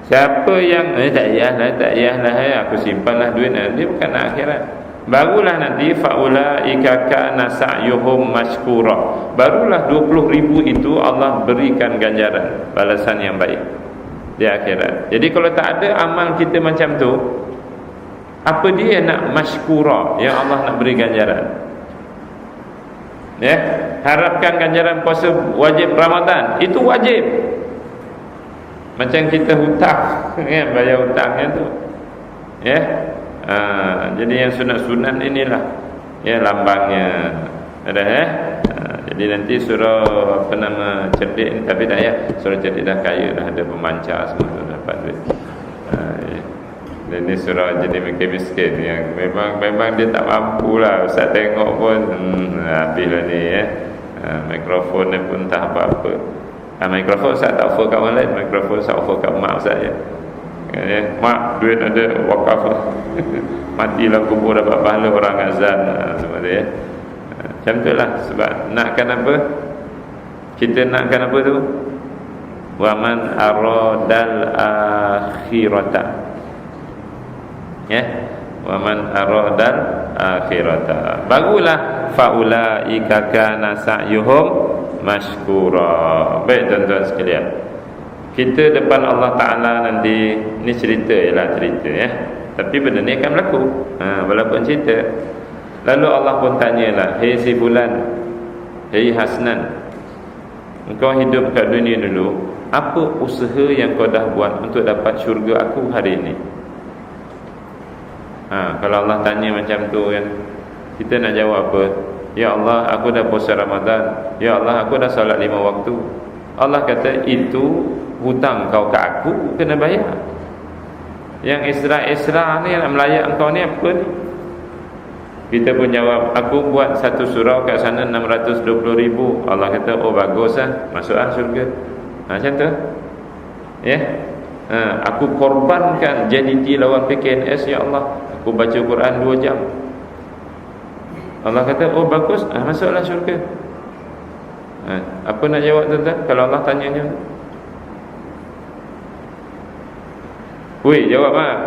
Siapa yang tak payahlah aku simpanlah duit, dia bukan nak akhirat. Barulah nanti faulaika kana sa'yuhum mashkura, barulah 20,000 itu Allah berikan ganjaran, balasan yang baik di akhirat. Jadi kalau tak ada amal kita macam tu, apa dia nak mashkura yang Allah nak beri ganjaran ya? Harapkan ganjaran puasa wajib Ramadan, itu wajib. Macam kita hutang kan, bayar hutangnya tu ya. Jadi yang sunat-sunat inilah ya lambangnya ada ya. Jadi nanti surau apa nama cerdik ni, tapi tak ya, surau cerdik dah kaya dah, ada pemancar semua tu, dapat duit ya. Dan ni surau jadi miskin yang memang dia tak mampu lah. Ustaz tengok pun habislah ni ya. Mikrofon ni pun tak apa-apa. Mikrofon Ustaz tak offer kat orang lain, mikrofon Ustaz offer kat mak Ustaz je ya. Mak duit ada wakaf matilah kubur dapat pahala orang azan semua tu ya. Macam tu lah. Sebab nakkan apa, kita nakkan apa tu, waman aradal akhirata ya, waman aradal akhirata. Barulah faulaika kana sa'yuhum mashkura. Baik tuan-tuan sekalian, kita depan Allah Ta'ala nanti, ni cerita ialah cerita ya, tapi benda ni akan berlaku. Walaupun cerita, lalu Allah pun tanyalah, hei si fulan, hei Hasnan, engkau hidup kat dunia dulu, apa usaha yang kau dah buat untuk dapat syurga aku hari ini? Kalau Allah tanya macam tu kan, kita nak jawab apa? Ya Allah, aku dah puasa Ramadan. Ya Allah, aku dah solat 5 waktu. Allah kata, itu hutang kau ke aku, kena bayar. Yang Isra ni, yang melayak engkau ni apa ni? Kita pun jawab, aku buat satu surau kat sana 620,000. Allah kata, oh bagus lah, masuklah syurga. Macam tu ya. Aku korbankan JDT lawan PKNS, ya Allah, aku baca Quran 2 jam. Allah kata, oh bagus, masuklah syurga. Apa nak jawab tuan-tuan kalau Allah tanya macam tu? Weh, jawab lah.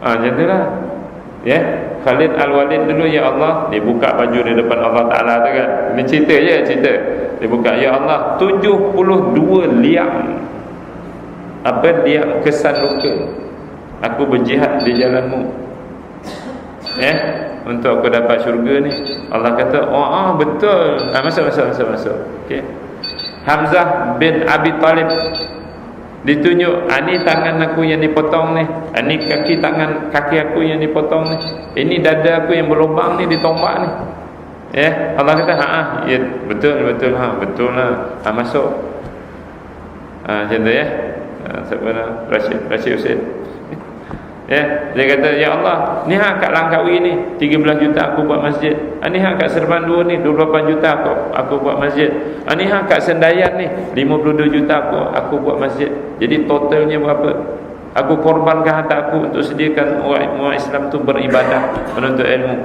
Macam tu lah ya. Khalid Al-Walid dulu, ya Allah, dia buka baju di depan Allah Ta'ala tu kan. Ini cerita je, cerita. Dia buka, ya Allah, 72 liang, apa liang kesan luka, aku berjihad di jalanmu untuk aku dapat syurga ni. Allah kata, oh betul. Masuk. Okay. Hamzah bin Abi Talib ditunjuk, ni tangan aku yang dipotong ni, ni kaki aku yang dipotong ni, ini dada aku yang berlubang ni, ditombak ni. Allah kata, ya betul betul lah. Masuk. Macam tu ya. Siapa nama? Rashid Hussein. Dia kata, ya Allah, ni hak kat Langkawi ni 13 juta aku buat masjid. Ni hak kat Serban 2 ni 28 juta aku buat masjid. Ni hak kat Sendayan ni 52 juta aku buat masjid. Jadi totalnya berapa? Aku korbankan harta aku untuk sediakan orang Islam tu beribadah, menuntut ilmu.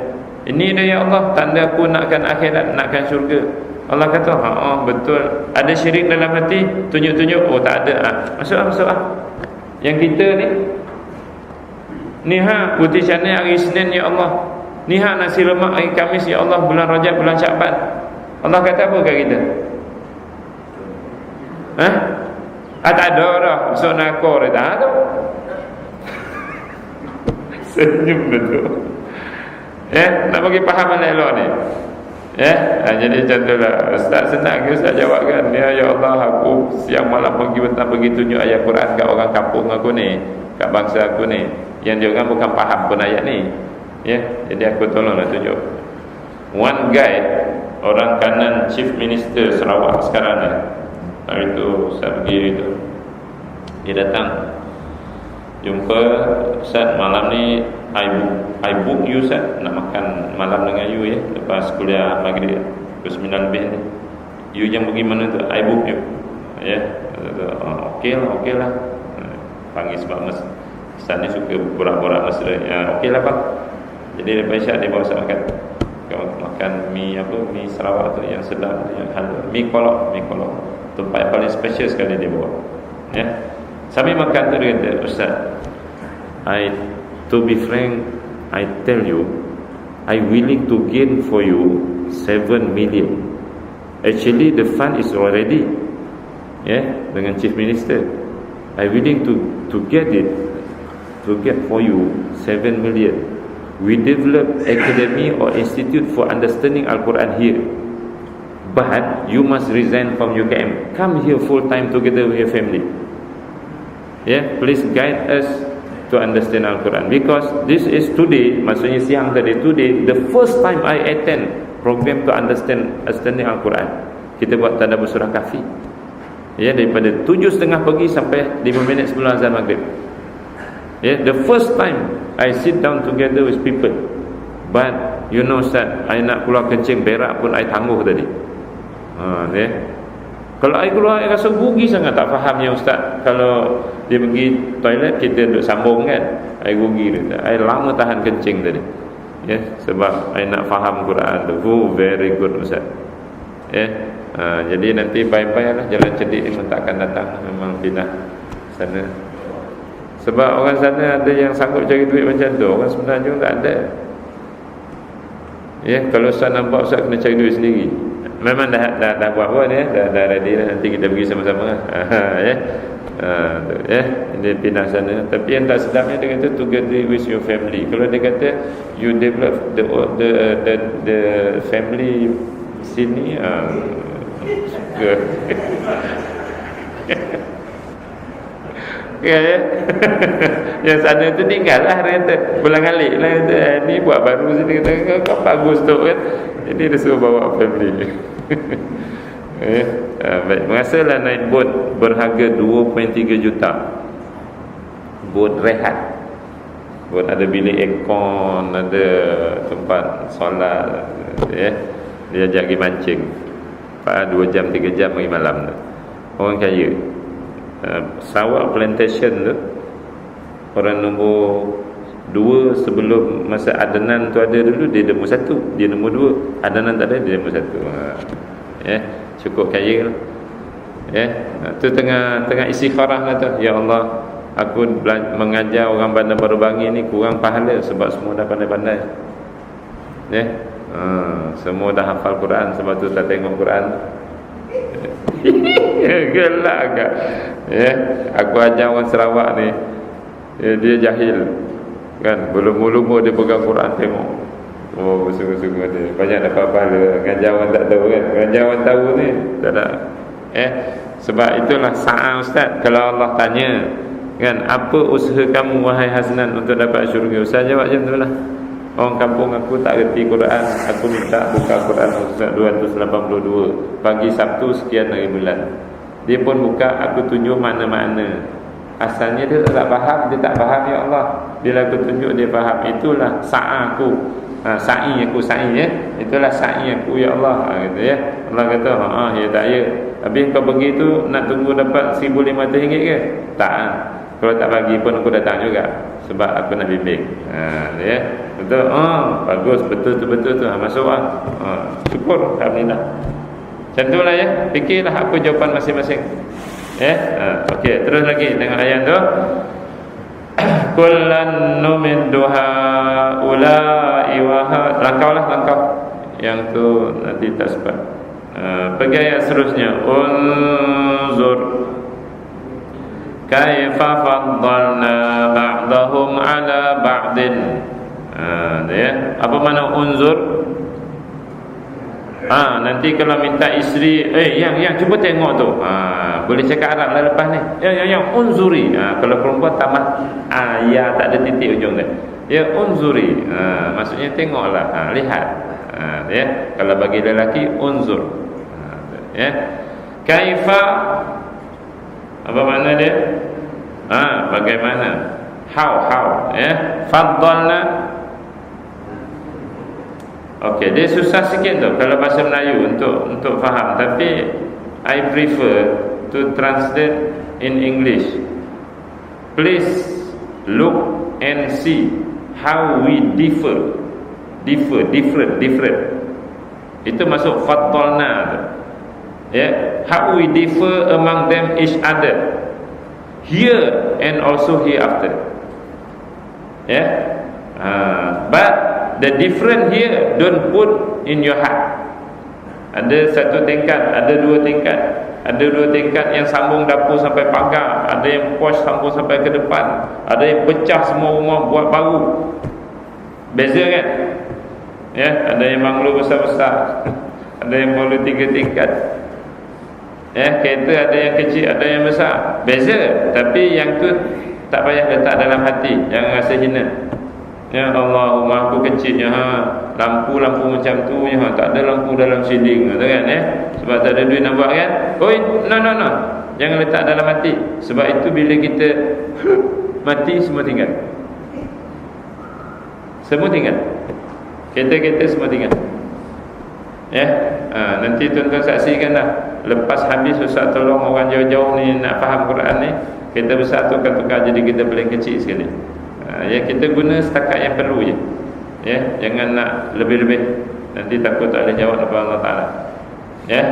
Ini dia, ya Allah, tanda aku nakkan akhirat, nakkan syurga. Allah kata, betul. Ada syirik dalam hati? Tunjuk-tunjuk. Oh tak ada. Masuk. Yang kita ni putih canai hari Isnin, ya Allah. Ni nasi lemak hari Khamis, ya Allah, bulan Rajab, bulan Syakban. Allah kata apa kat kita? Tak ada dah. Masuk nakor dia tak ada. Senyum betul. Nak bagi faham mana elok ni? Jadi contohlah, Ustaz senang ke Ustaz jawab kan? Ya Allah, aku siang malam pergi petang pergi tunjuk ayat Quran kat orang kampung aku ni, kat bangsa aku ni, yang dia orang bukan faham pun ayat ni. Jadi aku tolonglah tunjuk. One guy, orang kanan Chief Minister Sarawak sekarang ni, hari tu Ustaz pergi tu, dia datang jumpa Ustaz, malam ni I book you Ustaz, nak makan malam dengan you lepas kuliah maghrib pukul 9 lebih ni. You jangan pergi mana tu, I book you. Okey lah. Panggil sebab Ustaz ni suka borak-borak mesra. Okey lah Pak. Jadi lepas Isyak dia bawa saya makan mi Sarawak tu yang sedap, yang halal, mi kolok. Tempat yang paling special sekali dia bawa. Sambil makan tu dia kata, Ustaz, to be frank, I tell you, I willing to gain for you 7 million. Actually the fund is already dengan Chief Minister. I willing to get for you 7 million. We develop academy or institute for understanding Al-Quran here, but you must resign from UKM, come here full time together with your family. Please guide us to understand Al-Quran, because this is today, maksudnya siang tadi, today the first time I attend program to understanding Al-Quran. Kita buat tadabbur surah Kahfi, daripada 7.30 pagi sampai 5 minit sebelum azan maghrib. The first time I sit down together with people. But you know Ustaz, I nak keluar kencing berak pun I tangguh tadi. Kalau I keluar, I rasa rugi sangat. Tak fahamnya Ustaz, kalau dia pergi toilet kita duduk sambung kan, I rugi dia. I lama tahan kencing tadi. Sebab I nak faham Quran tu. Very good Ustaz. Jadi nanti bye-bye lah, jalan cerdik ni takkan datang. Memang pindah sana. Sebab orang sana ada yang sanggup cari duit macam tu, orang sebenarnya tak ada. Ya, kalau Ustaz nampak Ustaz kena cari duit sendiri. Memang dah buat pun ya, dah ready dah, nanti kita pergi sama-sama. Ya. Ya, dia pindah sana. Tapi yang tak sedapnya dia kata together with your family. Kalau dia kata you develop the family sini, ya. Yang sana tu tinggal lah, dia kata pulang alik lah, kata ni buat baru sini, kata kau bagus tu kan. Jadi dia suruh bawa family. Baik, merasalah naik bot berharga 2.3 juta. Bot rehat, bot ada bilik aircon, ada tempat solat, ya. Dia ajak pergi mancing 2 jam 3 jam pergi malam tu. Orang kaya. Sarawak Plantation tu, orang nombor 2 sebelum masa Adnan tu ada dulu, dia nombor 1, dia nombor 2. Adnan tak ada, dia nombor 1. Ya, cukup kaya lah. Ya, tu tengah istikharah lah tu. Ya Allah, aku mengajar orang Bandar Baru Bangi ni kurang pahala sebab semua dah pandai-pandai. Ya. Semua dah hafal Quran, sebab tu tak tengok Quran. Gelak agak. Ya, aku ajar orang Sarawak ni, dia jahil kan, belum dia pegang Quran, tengok. Oh, sungguh-sungguh ada banyak dapat pahala. Ngajar orang tak tahu kan, ngajar orang tahu ni tak ada. Sebab itulah sa'a ustaz. Kalau Allah tanya kan, apa usaha kamu wahai Hasnan untuk dapat syurga, ustaz jawab macam tu lah. Orang kampung aku tak reti Quran, aku minta buka Quran Ustaz 282 pagi Sabtu sekian hari bulan. Dia pun buka, aku tunjuk mana-mana. Asalnya dia tak faham, dia tak faham ya Allah. Bila aku tunjuk dia faham, itulah sa'a aku. Sa'i aku, sa'i ya. Itulah sa'i aku ya Allah. Gitu ya. Allah kata, ya tak ya. Habis kau pergi tu nak tunggu dapat RM1,500 ke? Tak. Kalau tak bagi pun aku datang juga, sebab aku nak bimbing. Ya. Betul. Bagus, betul tu. Masuk ah. Syukur, alhamdulillah. Macam itulah ya. Fikirlah apa jawapan masing-masing. Ya. Okey, terus lagi dengan ayat tu. Kullan numiddu haula'i wa langkau. Yang tu nanti tak sempat. Pergi ayat seterusnya. Unzur kaifa faddalna ba'dahum ala ba'din. Ya. Apa makna unzur? Nanti kalau minta isteri, yang cuba tengok tu. Boleh cakap Arab lah lepas ni. Yang unzuri. Kalau perempuan tambah ya, tak ada titik ujung dia. Ya unzuri. Maksudnya tengoklah, lihat. Ya. Kalau bagi lelaki unzur. Ya. Kaifa, apa makna dia? Bagaimana? How, ya. Faddalna. Okey, dia susah sikit tu kalau bahasa Melayu untuk faham, tapi I prefer to translate in English. Please look and see how we different. Itu masuk faddalna tu. Ya, how we differ among them each other, here and also hereafter. Ya. But the different here don't put in your heart. Ada satu tingkat, ada dua tingkat. Ada dua tingkat yang sambung dapur sampai pagar, ada yang pos sambung sampai ke depan, ada yang pecah semua rumah buat baru. Beza kan? Ya, ada yang banglo besar-besar, ada yang banglo 3 tingkat. Ya, kereta ada yang kecil, ada yang besar. Beza, tapi yang tu tak payah letak dalam hati, jangan rasa hina. Ya Allah, rumah aku kecilnya, lampu macam tu je, tak ada lampu dalam ceiling tu kan, ya. Sebab tak ada duit nak buat kan. No. Jangan letak dalam hati. Sebab itu bila kita mati, semua tinggal. Semua tinggal. Kereta semua tinggal. Ya. Nanti tuan-tuan saksikanlah. Lepas habis Ustaz tolong orang jauh-jauh ni nak faham Quran ni, kereta besar tu akan tukar jadi kereta paling kecil sekali. Ya, kita guna setakat yang perlu je. Ya, jangan nak lebih-lebih. Nanti takut tak boleh jawab apa Allah Taala. Ya.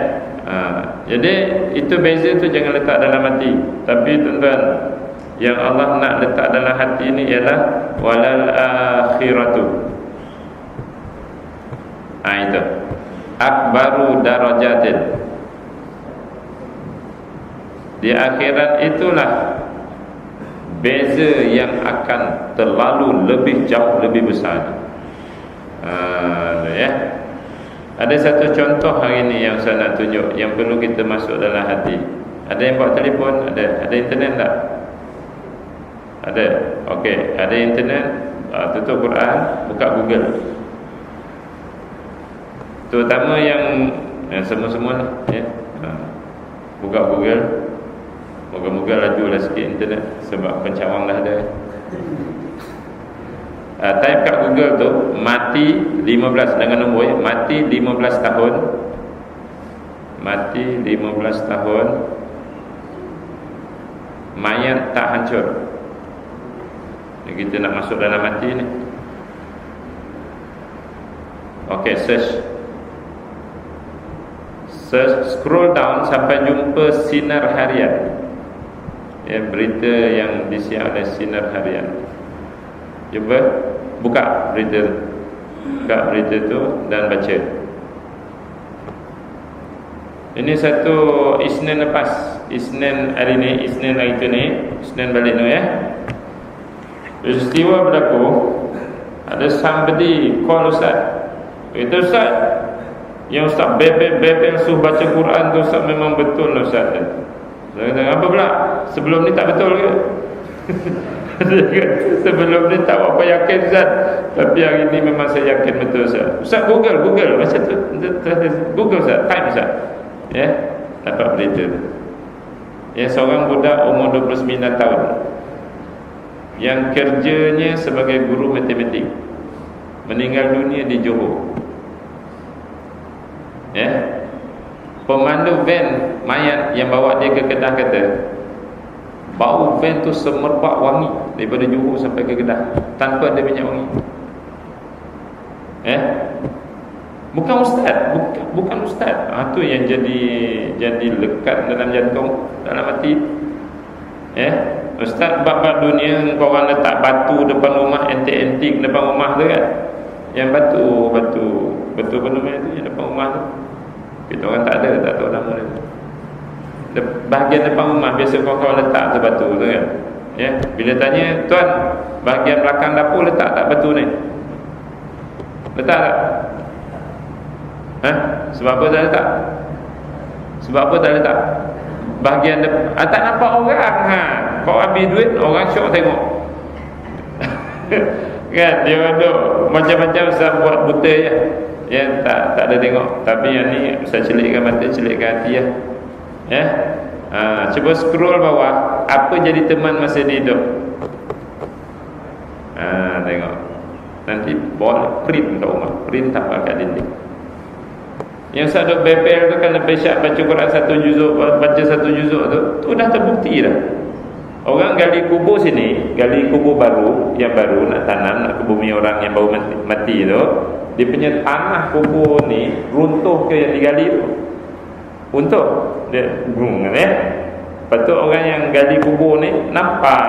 Jadi itu beza tu jangan letak dalam hati. Tapi tuan-tuan, yang Allah nak letak dalam hati ni ialah walal akhiratu. Itu akbaru darajatin. Di akhirat itulah beza yang akan terlalu lebih jauh lebih besar. Ya. Ada satu contoh hari ni yang saya nak tunjuk, yang perlu kita masuk dalam hati. Ada yang bawa telefon? Ada internet tak? Ada. Okey, ada internet. Tutup Quran, buka Google. Terutama yang semua-semua lah, ya. Buka Google. Moga-moga lajulah sikit internet, sebab pencawang dah ada. Type kat Google tu mati 15 dengan nombor, ya. Mati 15 tahun. Mati 15 tahun. Mayat tak hancur. Kita nak masuk dalam mati ni. Okey, search, scroll down sampai jumpa sinar harian. Ya, berita yang disiar oleh sinar harian. Cuba buka berita tu dan baca. Ini satu Isnin lepas, Isnin hari ni, Isnin hari tu ni, Isnin balik tu, ya. Peristiwa berlaku, ada somebody call Ustaz. Itu Ustaz, yang Ustaz bebel suruh baca Quran tu Ustaz, memang betul Ustaz. Saya kata, apa pula? Sebelum ni tak betul ke? Sebelum ni tak apa yakin Ustaz, tapi hari ni memang saya yakin betul Ustaz. Ustaz Google macam tu, Google Ustaz, type Ustaz, ya, dapat berita tu. Ya, seorang budak umur 29 tahun yang kerjanya sebagai guru matematik meninggal dunia di Johor. Ya, pemandu van mayat yang bawa dia ke Kedah kata, bau van tu semerbak wangi daripada Johor sampai ke Kedah tanpa ada minyak wangi. Bukan ustaz, bukan ustaz. Tu yang jadi lekat dalam jantung, dalam hati. Ustaz bab dunia, korang letak batu depan rumah, antik-antik depan rumah tu kan, yang batu apa nama itu yang depan rumah tu, kita orang tak tahu nama dia. Bahagian depan rumah biasa kawan-kawan letak tu batu tu kan. Ya, bila tanya, tuan, bahagian belakang dapur letak tak batu ni? Letak tak? Sebab apa tak letak? Sebab apa tak letak? Bahagian depan tak nampak orang. Kau habis duit, orang syok tengok. Kan dia duk macam-macam Ustaz buat buta je. Ya, tak ada tengok. Tapi yang ni Ustaz celikkan mata, celikkan hati ya. Cuba scroll bawah, apa jadi teman masa dia hidup. Tengok. Nanti boleh print kat rumah, print tapak kat dinding. Yang Ustaz duk bebel tu kan, lebih syak baca Quran satu juzuk tu dah terbukti dah. Orang gali kubur sini, gali kubur baru, yang baru nak tanam, nak ke bumi orang yang baru mati tu, dia punya tanah kubur ni runtuh ke yang digali tu. Runtuh. Dia Lepas tu orang yang gali kubur ni nampak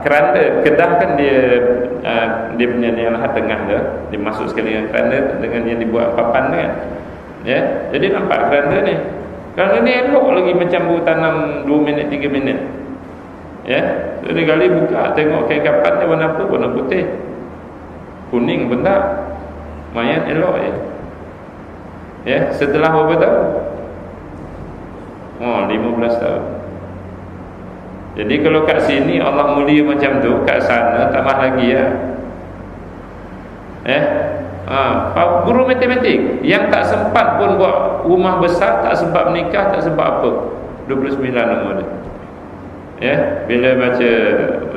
keranda. Kedah kan dia punya yang lahat tengah tu, dia masuk sekali dengan keranda dengan yang dibuat papan tu kan. Ya, jadi nampak keranda ni. Keranda ni elok lagi macam baru tanam 2 minit 3 minit. Ya, jadi kali buka tengok kain kapan dia warna apa? Warna putih, kuning pun tak. Mayat elok je. Ya, setelah berapa tahun? 15 tahun. Jadi kalau kat sini Allah mulia macam tu, kat sana tambah lagi ya. Guru matematik yang tak sempat pun buat rumah besar, tak sempat menikah, tak sempat apa, 29 umur dia. Ya, bila baca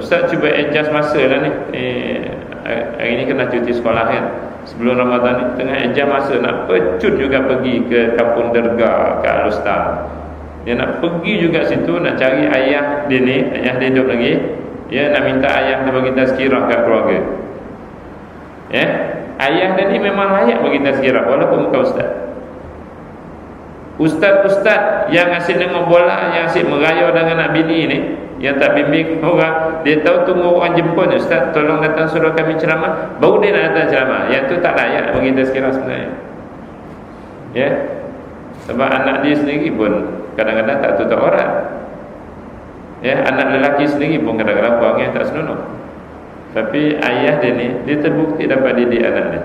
Ustaz cuba adjust masa lah ni. Hari ni kena cuti sekolah kan. Sebelum Ramadan ni tengah adjust masa, nak pecut juga pergi ke Kampung Derga, ke Al-Ustaz. Dia nak pergi juga situ, nak cari ayah dia ni, ayah dia hidup lagi. Ya, nak minta ayah dia bagi tazkirah kat keluarga. Ya, ayah dia ni memang layak bagi tazkirah walaupun bukan ustaz. Ustaz-ustaz yang asyik tengok bola, yang asyik merayau dengan anak bini ni, yang tak bimbing orang, dia tahu tunggu orang jemput, ustaz tolong datang suruh kami ceramah, baru dia nak datang ceramah. Yang tu tak layak bagi tazkirah sebenarnya. Ya. Sebab anak dia sendiri pun kadang-kadang tak tutup aurat. Ya, anak lelaki sendiri pun kadang-kadang buang yang tak senonoh. Tapi ayah dia ni, dia terbukti dapat didik anak dia.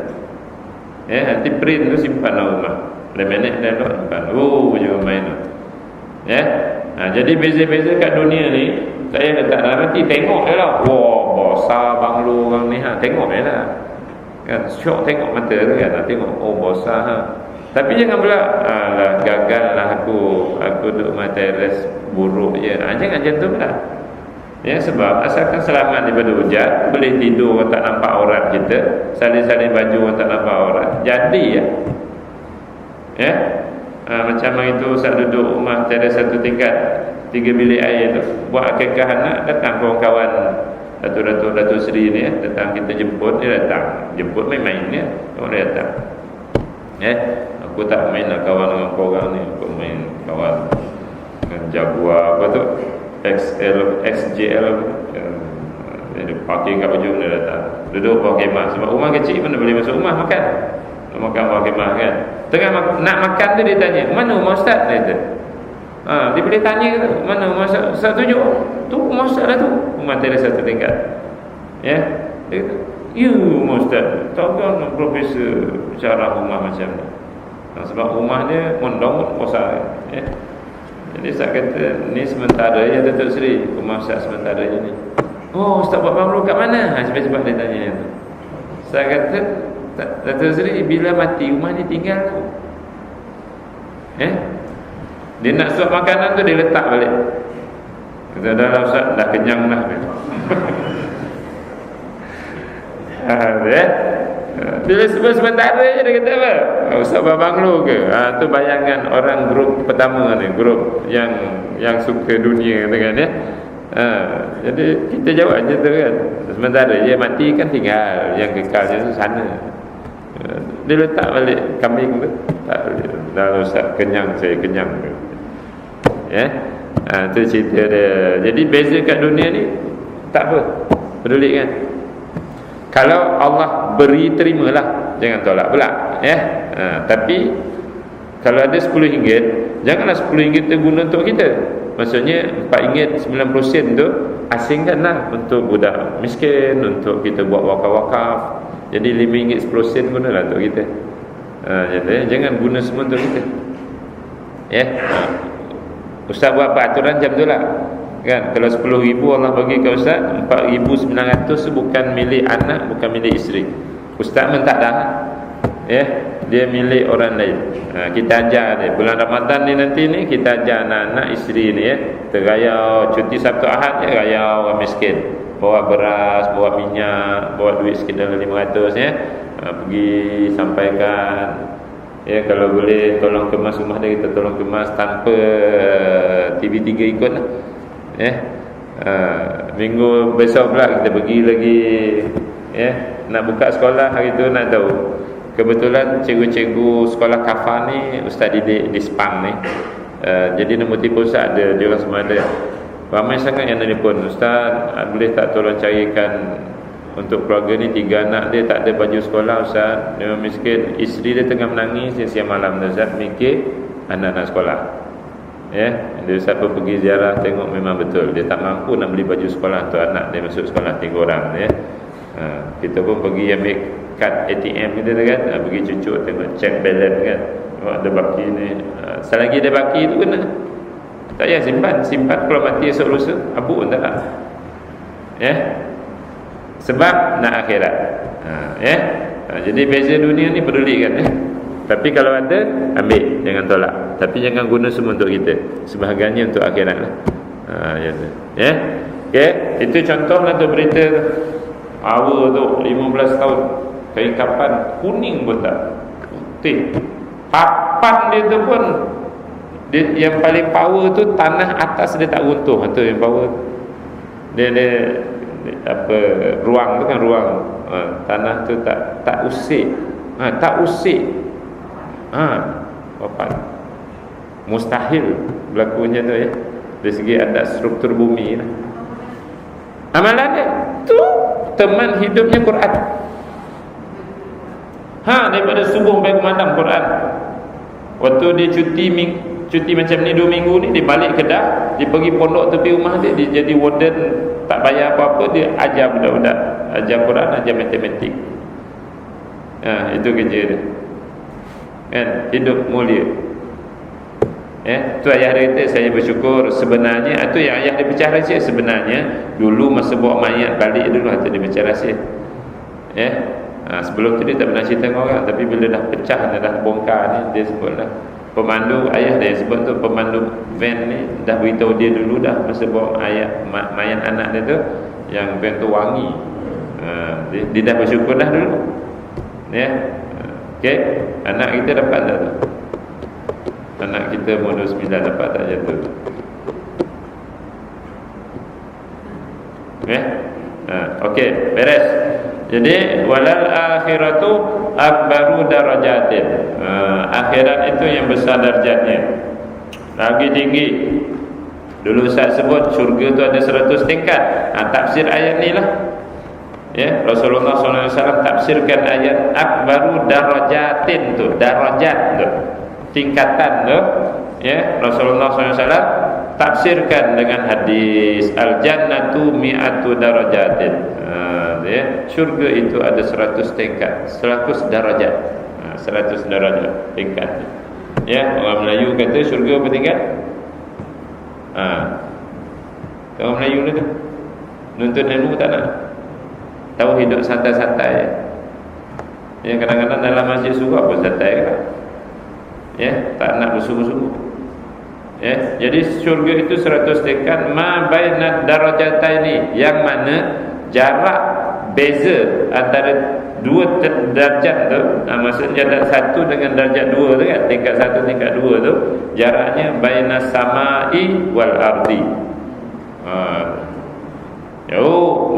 Ya, nanti print tu simpan dalam rumah. Lemenek dan simpan. Oh, jangan main tu. Ya. Jadi beza-beza kat dunia ni, saya letak dalam hati, tengok je lah. Wah, besar banglo orang ni, tengok je lah. Kan, syok tengok mata tu kan, tengok, oh besar ha. Tapi jangan pula, alah gagal lah aku duduk teres buruk je. Jangan macam tu pula. Ya, sebab asalkan selamat daripada hujan, boleh tidur orang tak nampak aurat kita, salin-salin baju orang tak nampak aurat, jadi ya. Ya. Macam hari tu Ustaz duduk rumah teres satu tingkat, 3 bilik air tu, buat akikah anak, datang kawan-kawan Datuk Seri ni ya, datang kita jemput, dia datang. Jemput main-main ya, orang dia datang. Ya, aku tak main nak kawan dengan korang ni, aku main kawan dengan Jaguar apa tu, XJL dia parking kat ujung, dia datang. Duduk bawah kemah, sebab rumah kecil mana boleh masuk rumah makan. Makan bawah kemah kan. Tengah nak makan tu dia tanya, mana rumah ustaz? Dia kata. Dia boleh tanya tu, mana rumah ustaz? Ustaz tunjuk. Tu rumah ustaz lah tu. Rumah teres satu tingkat. Ya. Dia kata, ya rumah ustaz. Takkan profesor bicara rumah macam ni. Sebab rumah dia mondong besar. Ya. Jadi saya kata, ni sementara je Datuk Seri, rumah ustaz sementara je ni. Oh, ustaz buat banglo kat mana? Cepat-cepat dia tanya tu. Saya kata, Datuk Seri bila mati rumah ni tinggal tu. Dia nak suap makanan tu dia letak balik. Kata dah lah ustaz, dah kenyang dah. Bila sebut sementara je dia kata apa? Ustaz buat banglo ke? Tu bayangan orang grup pertama ni, grup yang suka dunia tu kan ya. Jadi kita jawab je tu kan. Sementara je mati kan tinggal, yang kekalnya tu sana. Dia letak balik kambing tu. Tak boleh. Dah ustaz kenyang, saya kenyang. Ya. Tu cerita dia. Jadi beza kat dunia ni tak apa. Peduli kan. Kalau Allah beri, terimalah, jangan tolak pula ya. Tapi kalau ada RM10, janganlah RM10 tu guna untuk kita. Maksudnya RM4 90 tu asingkanlah untuk budak miskin, untuk kita buat wakaf-wakaf. Jadi RM5 10 gunalah untuk kita. Jadi jangan guna semua untuk kita. Ya. Ustaz buat peraturan macam tu lah. Kan, kalau RM10,000 Allah bagi ke Ustaz, RM4,900 bukan milik anak, bukan milik isteri. Ustaz pun tak dah. Ya, dia milik orang lain. Kita ajar dia. Bulan Ramadan ni nanti ni kita ajar anak-anak isteri ni ya. Terayau cuti Sabtu Ahad ya, rayau orang miskin. Bawa beras, bawa minyak, bawa duit sekitar 500 ya. Pergi sampaikan. Ya, kalau boleh tolong kemas rumah dia, kita tolong kemas tanpa TV3 ikut lah. Ya. Minggu besok pula kita pergi lagi ya, nak buka sekolah hari tu nak tahu. Kebetulan cikgu-cikgu sekolah kafah ni ustaz didik di Sepang ni. Jadi nombor telefon ustaz ada, dia orang semua ada. Ramai sangat yang telefon, ustaz boleh tak tolong carikan untuk keluarga ni 3 anak dia tak ada baju sekolah ustaz, dia miskin, isteri dia tengah menangis siang malam ustaz mikir anak-anak sekolah. Ya, dia ustaz pun pergi ziarah tengok memang betul dia tak mampu nak beli baju sekolah untuk anak dia masuk sekolah 3 orang ya. Kita pun pergi ambil kad ATM kita kan, pergi cucuk tengok check balance kan. Ada baki ni. Selagi ada baki tu kena. Tak payah simpan kalau mati esok lusa abuk pun tak nak. Ya. Sebab nak akhirat. Ya. Jadi beza dunia ni pedulikan ya. Tapi kalau ada ambil, jangan tolak. Tapi jangan guna semua untuk kita. Sebahagiannya untuk akhirat lah. Ya. Okey, itu contohlah tu berita awal tu 15 tahun. Kain kapan kuning pun tak putih. Papan dia tu pun dia, yang paling power tu tanah atas dia tak runtuh. Itu yang power. Dia apa, ruang tu kan ruang. Tanah tu tak usik. Tak usik. Papan. Mustahil berlaku macam tu ya. Dari segi adat struktur bumi lah. Amalan dia tu teman hidupnya Quran. Daripada subuh sampai ke malam Quran. Waktu dia cuti macam ni 2 minggu ni, dia balik Kedah, dia pergi pondok tepi rumah dia jadi warden, tak bayar apa-apa, dia ajar budak-budak, ajar Quran, ajar matematik. Itu kerja dia. Kan, hidup mulia. Tu ayah dia kata, saya bersyukur. Sebenarnya itu yang ayah dia pecah rahsia. Sebenarnya dulu masa bawa mayat balik dulu hati dia pecah rahsia. Sebelum tu dia tak pernah cerita dengan orang, tapi bila dah pecah, dah bongkar ni, dia sebut lah. Pemandu, ayah dia sebut tu, pemandu van ni dah beritahu dia dulu dah masa bawa mayat anak dia tu, yang van tu wangi. Dia dah bersyukur dah dulu. Okey, anak kita dapat tak tu? Anak kita umur 29 dapat tak jatuh? Okey, beres. Jadi walal akhiratu akbaru darajatin. Akhirat itu yang besar darjatnya, lagi tinggi. Dulu Ustaz sebut syurga tu ada 100 tingkat. Tafsir ayat ni lah. Rasulullah SAW tafsirkan ayat akbaru darajatin tu, darajat tu, tingkatan tu. Rasulullah SAW tafsirkan dengan hadis al-jannatu mi'atu darajatin. Syurga itu ada 100 tingkat, 100 darajat. 100 darajat tingkat. Orang Melayu kata syurga berapa tingkat? Orang Melayu ni tu nuntut ilmu tak nak, tahu hidup santai-santai. Kadang-kadang dalam masjid surau pun santai kan. Tak nak bersungguh-sungguh. Jadi syurga itu 100 tingkat. Ma bainad darajataini, yang mana jarak beza antara 2 darjat tu, maksudnya darjat 1 dengan darjat 2 tu kan, tingkat 1 tingkat 2 tu, jaraknya bainas samai wal ardi.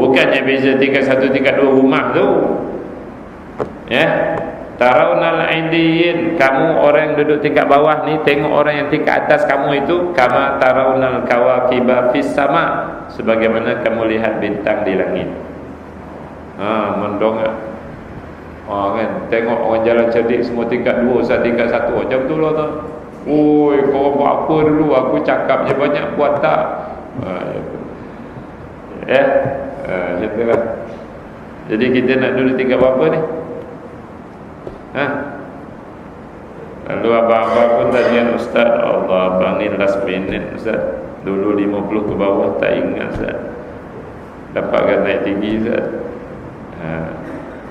Bukannya beza tingkat 1 tingkat 2 rumah tu. Tarawnal aidiyin, kamu orang yang duduk tingkat bawah ni tengok orang yang tingkat atas kamu itu, kama tarawnal kawakiba fis sama, sebagaimana kamu lihat bintang di langit. Mendongak. Kan tengok orang jalan cerdik semua tingkat 2, saya tingkat 1. Macam betul lah tu. Oi, kau buat apa dulu? Aku cakap je banyak, buat tak? Macam tu lah. Jadi kita nak duduk tingkat berapa ni? Lalu abang-abang pun tanya Ustaz, Allah abang ni last minute Ustaz. Dulu 50 ke bawah tak ingat Ustaz, dapatkan naik tinggi Ustaz.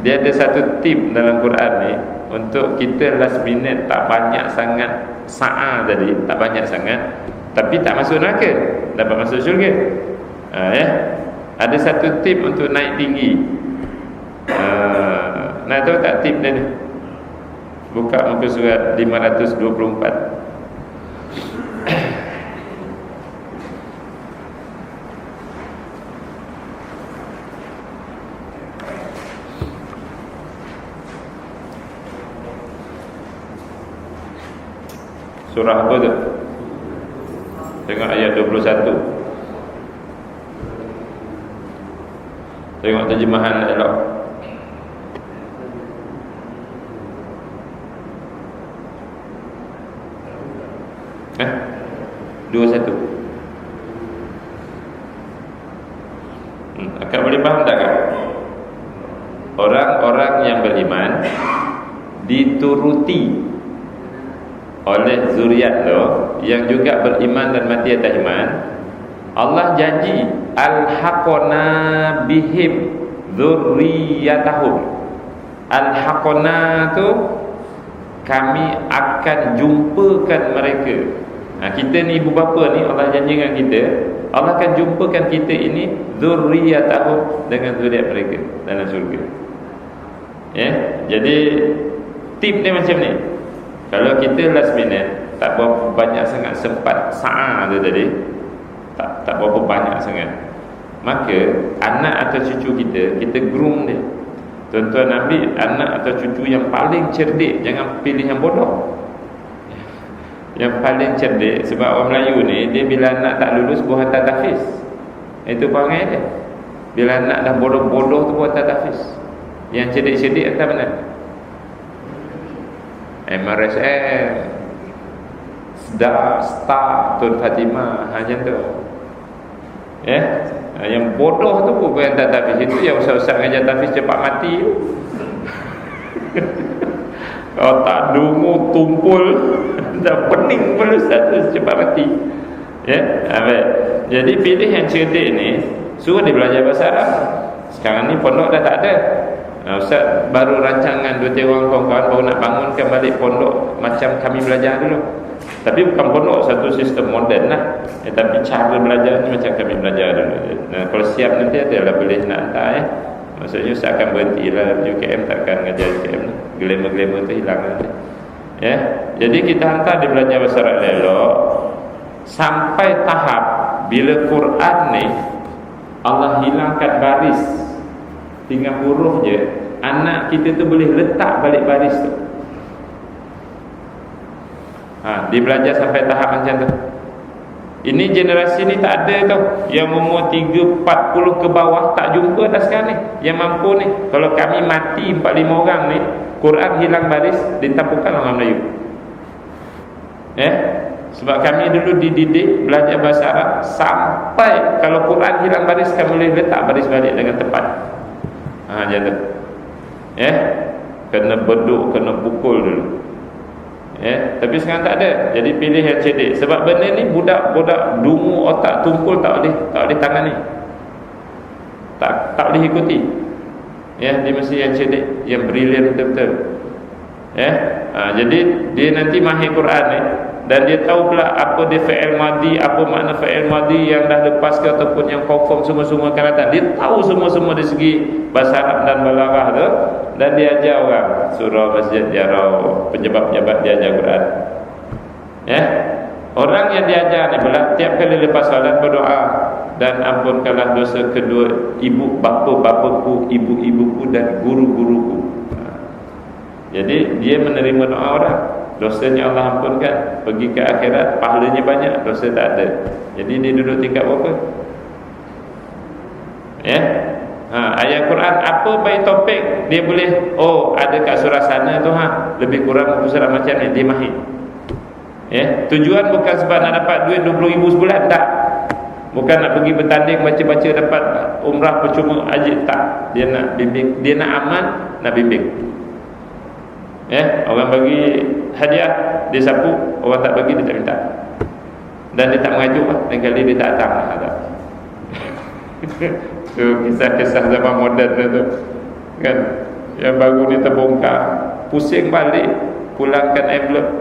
Dia ada satu tip dalam Quran ni untuk kita last minute, tak banyak sangat sa'a tadi, tak banyak sangat, tapi tak masuk neraka, dapat masuk syurga. Ada satu tip untuk naik tinggi. Nak tahu tak tip dia ni? Buka muka surat 524. Surah apa tu? Tengok ayat 21. Tengok terjemahan elok. Eh? 21. Akan boleh faham tak kan? Orang-orang yang beriman dituruti oleh zuriat lo yang juga beriman dan mati atas iman. Allah janji alhaqona bihim dzurriyyatahum. Alhaqona tu kami akan jumpakan mereka. Kita ni ibu bapa ni, Allah janjikan kita, Allah akan jumpakan kita ini dzurriyyatahum dengan zuriat mereka dalam syurga. Jadi tip dia macam ni. Kalau kita last minute, tak berapa banyak sangat sempat sa'a tu tadi, tak berapa banyak sangat, maka anak atau cucu kita groom dia. Tuan-tuan ambil anak atau cucu yang paling cerdik, jangan pilih yang bodoh. Yang paling cerdik, sebab orang Melayu ni, dia bila anak tak lulus buat hantar tahfiz. Itu perangai dia. Bila anak dah bodoh-bodoh tu buat hantar tahfiz. Yang cerdik-cerdik hantar mana? MRSM, Star, Tun Fatimah, macam tu. Yang bodoh tu pun hantar tahfiz. Itu yang usah-usah ngajar tahfiz cepat mati tu. Kalau tak dungu tumpul dah pening pun ustaz cepat mati. Jadi pilih yang cerdik ni, suruh dia belajar bahasa Arab. Sekarang ni pondok dah tak ada. Ustaz baru rancangan 2-3 orang kawan-kawan baru nak bangunkan balik pondok macam kami belajar dulu. Tapi bukan pondok, satu sistem moden lah. Tapi cara belajar ni macam kami belajar dulu. Kalau siap nanti adalah boleh nak hantar Maksudnya Ustaz akan berhenti lah UKM, takkan ngajar UKM ni. Glamour-glamour tu hilang nanti. Jadi kita hantar dia belajar bahasa Arab elok sampai tahap bila Quran ni Allah hilangkan baris, tinggal huruf je, anak kita tu boleh letak balik baris tu. Dia belajar sampai tahap macam tu. Ini generasi ni tak ada tau. Yang umur 3-40 ke bawah tak jumpa dah sekarang ni yang mampu ni. Kalau kami mati 4-5 orang ni, Quran hilang baris, ditampukkan orang Melayu. Sebab kami dulu dididik belajar bahasa Arab sampai kalau Quran hilang baris, kami boleh letak baris balik dengan tepat. Macam tu. Kena beduk, kena pukul dulu. Tapi sekarang tak ada. Jadi pilih yang cerdik. Sebab benda ni budak-budak dungu otak tumpul tak boleh tangani. Tak boleh ikuti. Dia mesti yang cerdik, yang brilian betul-betul. Jadi dia nanti mahir Quran ni, dan dia tahu pula apa dia fi'il madhi, apa makna fi'il madhi yang dah lepas ke ataupun yang confirm, semua-semua akan datang. Dia tahu semua-semua dari segi bahasa Arab dan balaghah tu, dan dia ajar orang surah, masjid, jarau, pejabat-pejabat dia ajar Quran. Orang yang diajar ni pula tiap kali lepas solat berdoa, dan ampunkanlah dosa kedua ibu bapa-bapaku, ibu-ibuku dan guru-guruku. Jadi dia menerima doa orang, dosanya Allah ampunkan, pergi ke akhirat pahalanya banyak, dosa tak ada. Jadi dia duduk tingkat berapa? Ayat Quran apa baik topik dia boleh, ada kat surah sana tu, lebih kurang surah macam ni dia mahir. Tujuan bukan sebab nak dapat duit 20,000 sebulan, tak. Bukan nak pergi bertanding baca-baca dapat umrah percuma haji, tak. Dia nak bimbing, dia nak aman, nak bimbing. Orang bagi hadiah dia sapu, orang tak bagi dia tak minta. Dan dia tak mengajuk lah, dan kali dia tak datang. Tu kisah-kisah zaman moden tu kan, yang baru ni terbongkar, pusing balik, pulangkan envelope.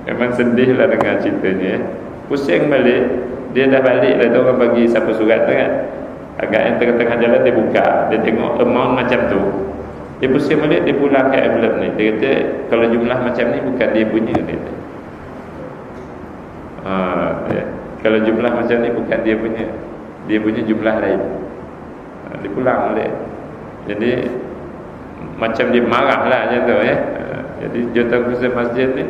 Memang sedih lah dengar ceritanya. Pusing balik, dia dah balik dah tu, orang bagi sapu surat tu kan. Agak yang tengah-tengah jalan dia buka, dia tengok amount macam tu. Dia pusing balik, dia pulang ke envelope ni. Dia kata kalau jumlah macam ni bukan dia punya, dia kata. Kalau jumlah macam ni bukan dia punya, dia punya jumlah lain. Dia pulang balik. Jadi macam dia marah lah macam tu. Jadi jawatan kursus masjid ni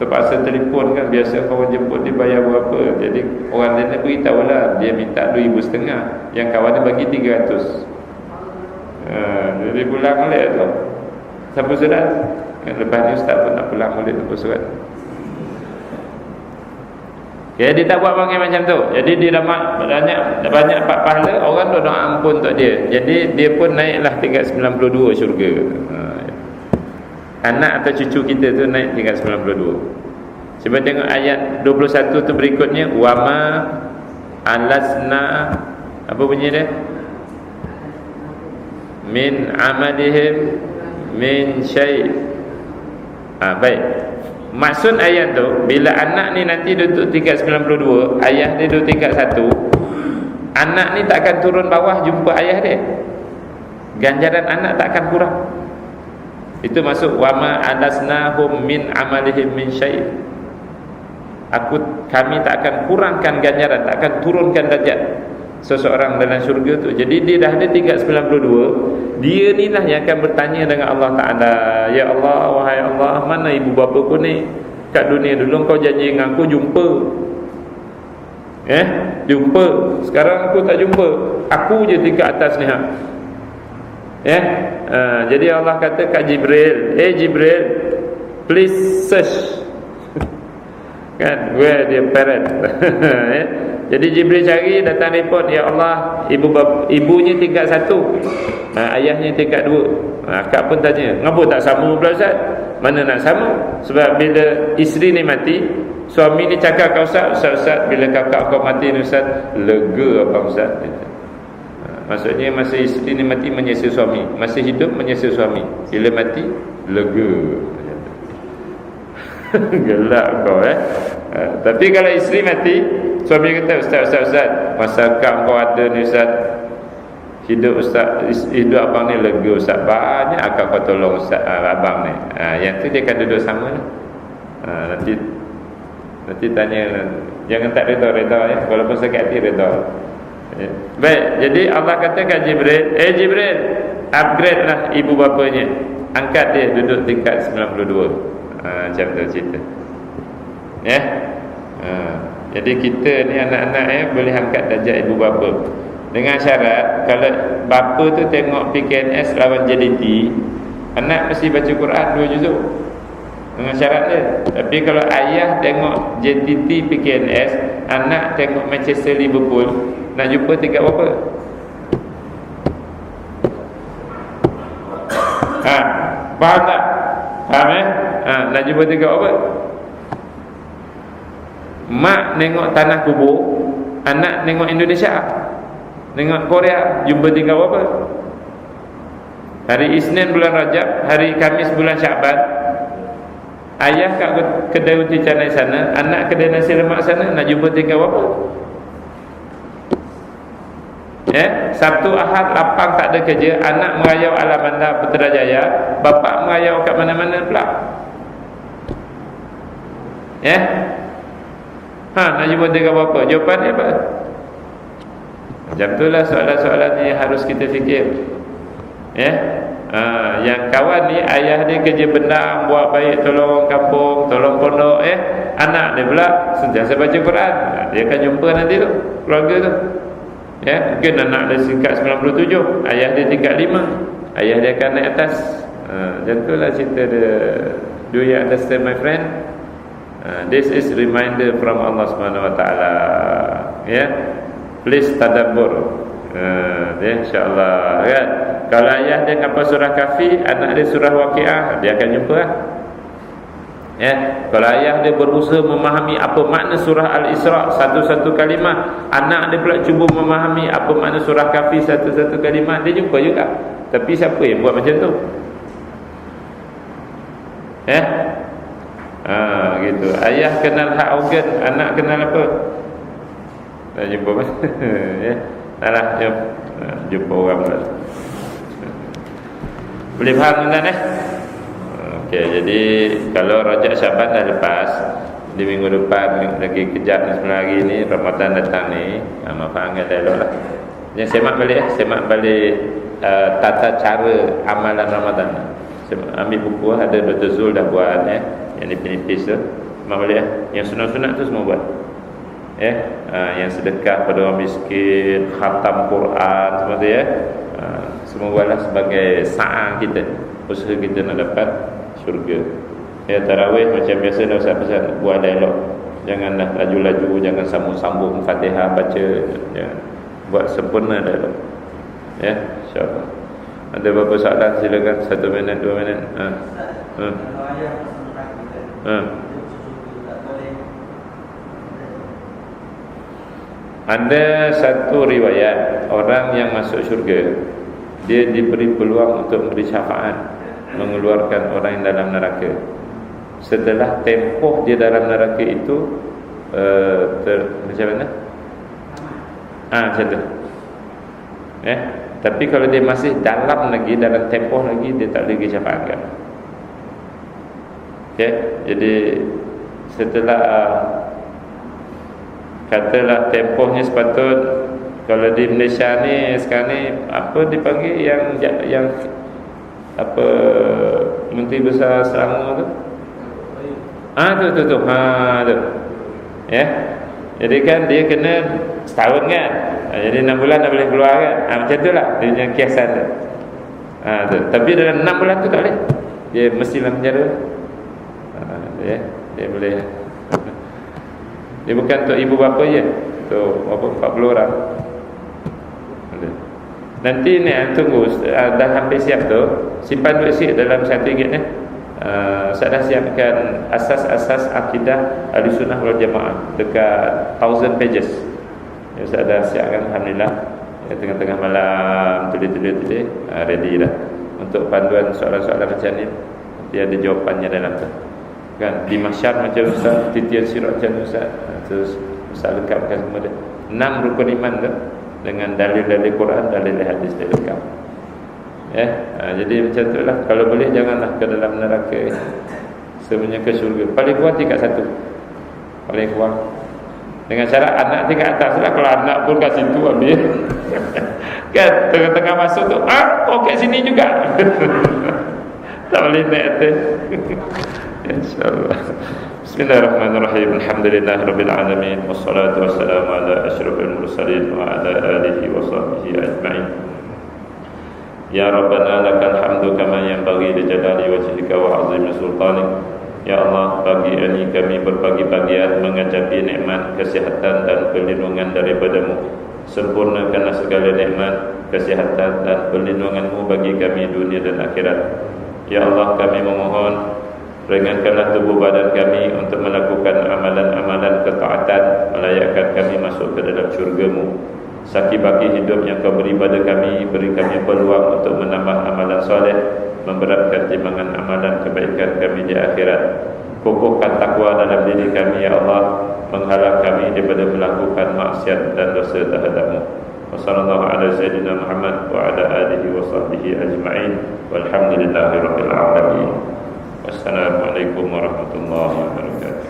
terpaksa telefon kan, biasa kawan jemput dia bayar berapa. Jadi orang lain beritahu lah, dia minta 2,500, yang kawan dia bagi 300. Jadi pulang balik tu sapu surat. Lepas ni ustaz pun nak pulang balik sapu surat. Dia tak buat panggil macam tu. Jadi dia banyak pahala, orang tu doa ampun untuk dia. Jadi dia pun naiklah tingkat 92 syurga. Anak atau cucu kita tu naik tingkat 92. Cuba tengok ayat 21 tu berikutnya, wama alasna, apa bunyi dia? Min amalihim min syai'. Baik. Maksud ayat tu, bila anak ni nanti duduk tingkat 92, ayah dia duduk tingkat 1, anak ni tak akan turun bawah jumpa ayah dia. Ganjaran anak tak akan kurang. Itu maksud wama alasnahum min amalihim min syai'. Kami tak akan kurangkan ganjaran, tak akan turunkan darjat seseorang dalam syurga tu. Jadi dia dah ada tingkat 92. Dia ni lah yang akan bertanya dengan Allah Ta'ala, ya Allah, wahai Allah, mana ibu bapa ku ni? kat dunia dulu kau janji dengan aku jumpa. Jumpa. Sekarang aku tak jumpa. Aku je tingkat atas ni jadi Allah kata kat Jibril, Jibril, please search. Kan, where the parent. Jadi Jibril cari, datang report, ya Allah, ibunya tingkat 1, ayahnya tingkat 2. Akak pun tanya, ngapa tak sama pula Ustaz? Mana nak sama? Sebab bila isteri ni mati, suami ni cakap kat Ustaz, bila kakak kau mati ni Ustaz, lega apa Ustaz? Maksudnya masa isteri ni mati menyesa suami, masa hidup menyesa suami, bila mati lega. Gelak kau tapi kalau isteri mati, suami kata, Ustaz, masa akak kau ada ni Ustaz, hidup abang ni lega Ustaz, banyak akak kau tolong Ustaz, abang ni. Yang tu dia akan duduk sama lah. Nanti tanya, jangan tak reda walaupun sakit hati reda. Baik, jadi Allah kata kat Jibril, Jibril, upgrade lah ibu bapanya, angkat dia duduk tingkat 92. Macam tu cerita. Jadi kita ni anak-anak boleh angkat darjat ibu bapa dengan syarat kalau bapa tu tengok PKNS lawan JDT, anak mesti baca Quran 2 juzuk dengan syarat dia. Tapi kalau ayah tengok JTT PKNS, anak tengok Manchester Liverpool, nak jumpa tingkat berapa? Faham tak? Faham nak jumpa tingkat berapa? Mak tengok tanah kubur, anak tengok Indonesia, tengok Korea, jumpa tingkat berapa? Hari Isnin bulan Rajab, hari Khamis bulan Syaban, ayah kat kedai roti canai sana, anak kedai nasi lemak sana, nak jumpa tingkat berapa? Sabtu Ahad lapang tak ada kerja, anak merayau Alamanda Putrajaya, bapa merayau kat mana-mana pula. Nak jumpa tingkat berapa? Jawapan dia apa? Macam itulah soalan-soalan yang harus kita fikir. Yang kawan ni ayah dia kerja bendang, buat baik, tolong kampung, tolong pondok, anak dia pula sentiasa baca Quran. Dia akan jumpa nanti tu keluarga tu. Mungkin anak dia tingkat 97, ayah dia tingkat 5, ayah dia akan naik atas. Macam itulah cerita dia. Do you understand my friend? This is reminder from Allah Subhanahu Wa Taala. Please tadabbur. InsyaAllah kan? Kalau ayah dia ngapa surah Kahfi, anak dia surah Waqiah, dia akan jumpa lah. Kalau ayah dia berusaha memahami apa makna surah Al-Isra satu-satu kalimah, anak dia pula cuba memahami apa makna surah Kahfi satu-satu kalimah, dia jumpa juga. Tapi siapa yang buat macam tu? Gitu. Ayah kenal hak organ, anak kenal apa? Dah jumpa kan? Dah jumpa orang pula. Boleh faham tuan-tuan Okey, jadi kalau Rajab Syaban dah lepas, di minggu depan lagi kejap ni 10 hari ni Ramadan datang ni, maaf anggap dialog lah. Yang semak balik tata cara amalan Ramadan. Ambil buku ada Dr. Zul dah buat yang nipis-nipis tu. Semak balik Yang sunat-sunat tu semua buat. Yang sedekah pada orang miskin, khatam Quran semua tu semua buatlah sebagai sa'a kita, usaha kita nak dapat syurga. Tarawih macam biasa dah Ustaz pesan, buat dialog. Janganlah laju-laju, jangan sambung-sambung Fatihah baca, jangan. Buat sempurna dialog. InsyaAllah. Ada beberapa soalan, silakan 1 minit 2 minit. Ada satu riwayat, orang yang masuk syurga, dia diberi peluang untuk memberi syafaat, mengeluarkan orang yang dalam neraka. Setelah tempoh dia dalam neraka itu macam mana? Macam tu. Tapi kalau dia masih dalam lagi, dalam tempoh lagi, dia tak boleh syafaatkan. Jadi setelah katalah tempohnya sepatut, kalau di Malaysia ni sekarang ni apa dipanggil yang apa Menteri Besar Selangor tu? Tu. Tu. Ya. Jadi kan dia kena setahun kan. Jadi 6 bulan dah boleh keluar kan. Macam tu lah dia punya kiasan tu. Tu. Tapi dalam 6 bulan tu tak boleh. Dia mesti dalam penjara. Ya, dia boleh. Dia bukan untuk ibu bapa je. Untuk berapa 40 orang. Nanti ni tunggu dah hampir siap tu. Simpan duit sikit dalam RM1 ni. Saya dah siapkan asas-asas akidah Ahlussunnah wal Jamaah dekat 1000 pages. Ya, saya dah siapkan alhamdulillah. Ya, tengah-tengah malam tulis ready dah untuk panduan soalan-soalan macam ni. Dia ada jawapannya dalam tu. Kan di mahsyar macam ustaz, titian sirat macam ustaz. Terus ustaz lengkapkan semua dia. 6 rukun iman tu dengan dalil-dalil Quran, dalil hadis dia lengkap. Ya, jadi macam tu lah. Kalau boleh janganlah ke dalam neraka, sebenarnya ke syurga. Paling kurang tingkat 1. Paling kurang. Dengan cara anak tingkat atas lah. Kalau anak pun kat situ ambil. Kan tengah-tengah masuk tu, kat sini juga. Tak boleh naik atas. InsyaAllah. Bismillahirrahmanirrahim. Alhamdulillahirabbil alamin. Wassalatu wassalamu ala asyrafil mursalin wa ala alihi wa sahbihi ajma'in. Ya Rabbana lakal hamdu kama yanbaghi li jalali wajhika wa 'azimi sultanik. Ya Allah, pagi ini kami berbagi-bagian mengajapi nikmat kesihatan dan perlindungan daripadamu. Sempurnakanlah segala nikmat kesihatan dan perlindunganmu bagi kami dunia dan akhirat. Ya Allah, kami memohon ringankanlah tubuh badan kami untuk melakukan amalan-amalan ketaatan melayakkan kami masuk ke dalam syurga-Mu. Saki-baki hidup yang kau beri pada kami, beri kami peluang untuk menambah amalan soleh, memberatkan timbangan amalan kebaikan kami di akhirat. Kokohkan takwa dalam diri kami, ya Allah, menghalang kami daripada melakukan maksiat dan dosa terhadap-Mu. Wassallallahu ala sayyidina Muhammad wa ala alihi wa sahbihi ajma'in. Walhamdulillahirabbil alamin. Wassalamualaikum warahmatullahi wabarakatuh.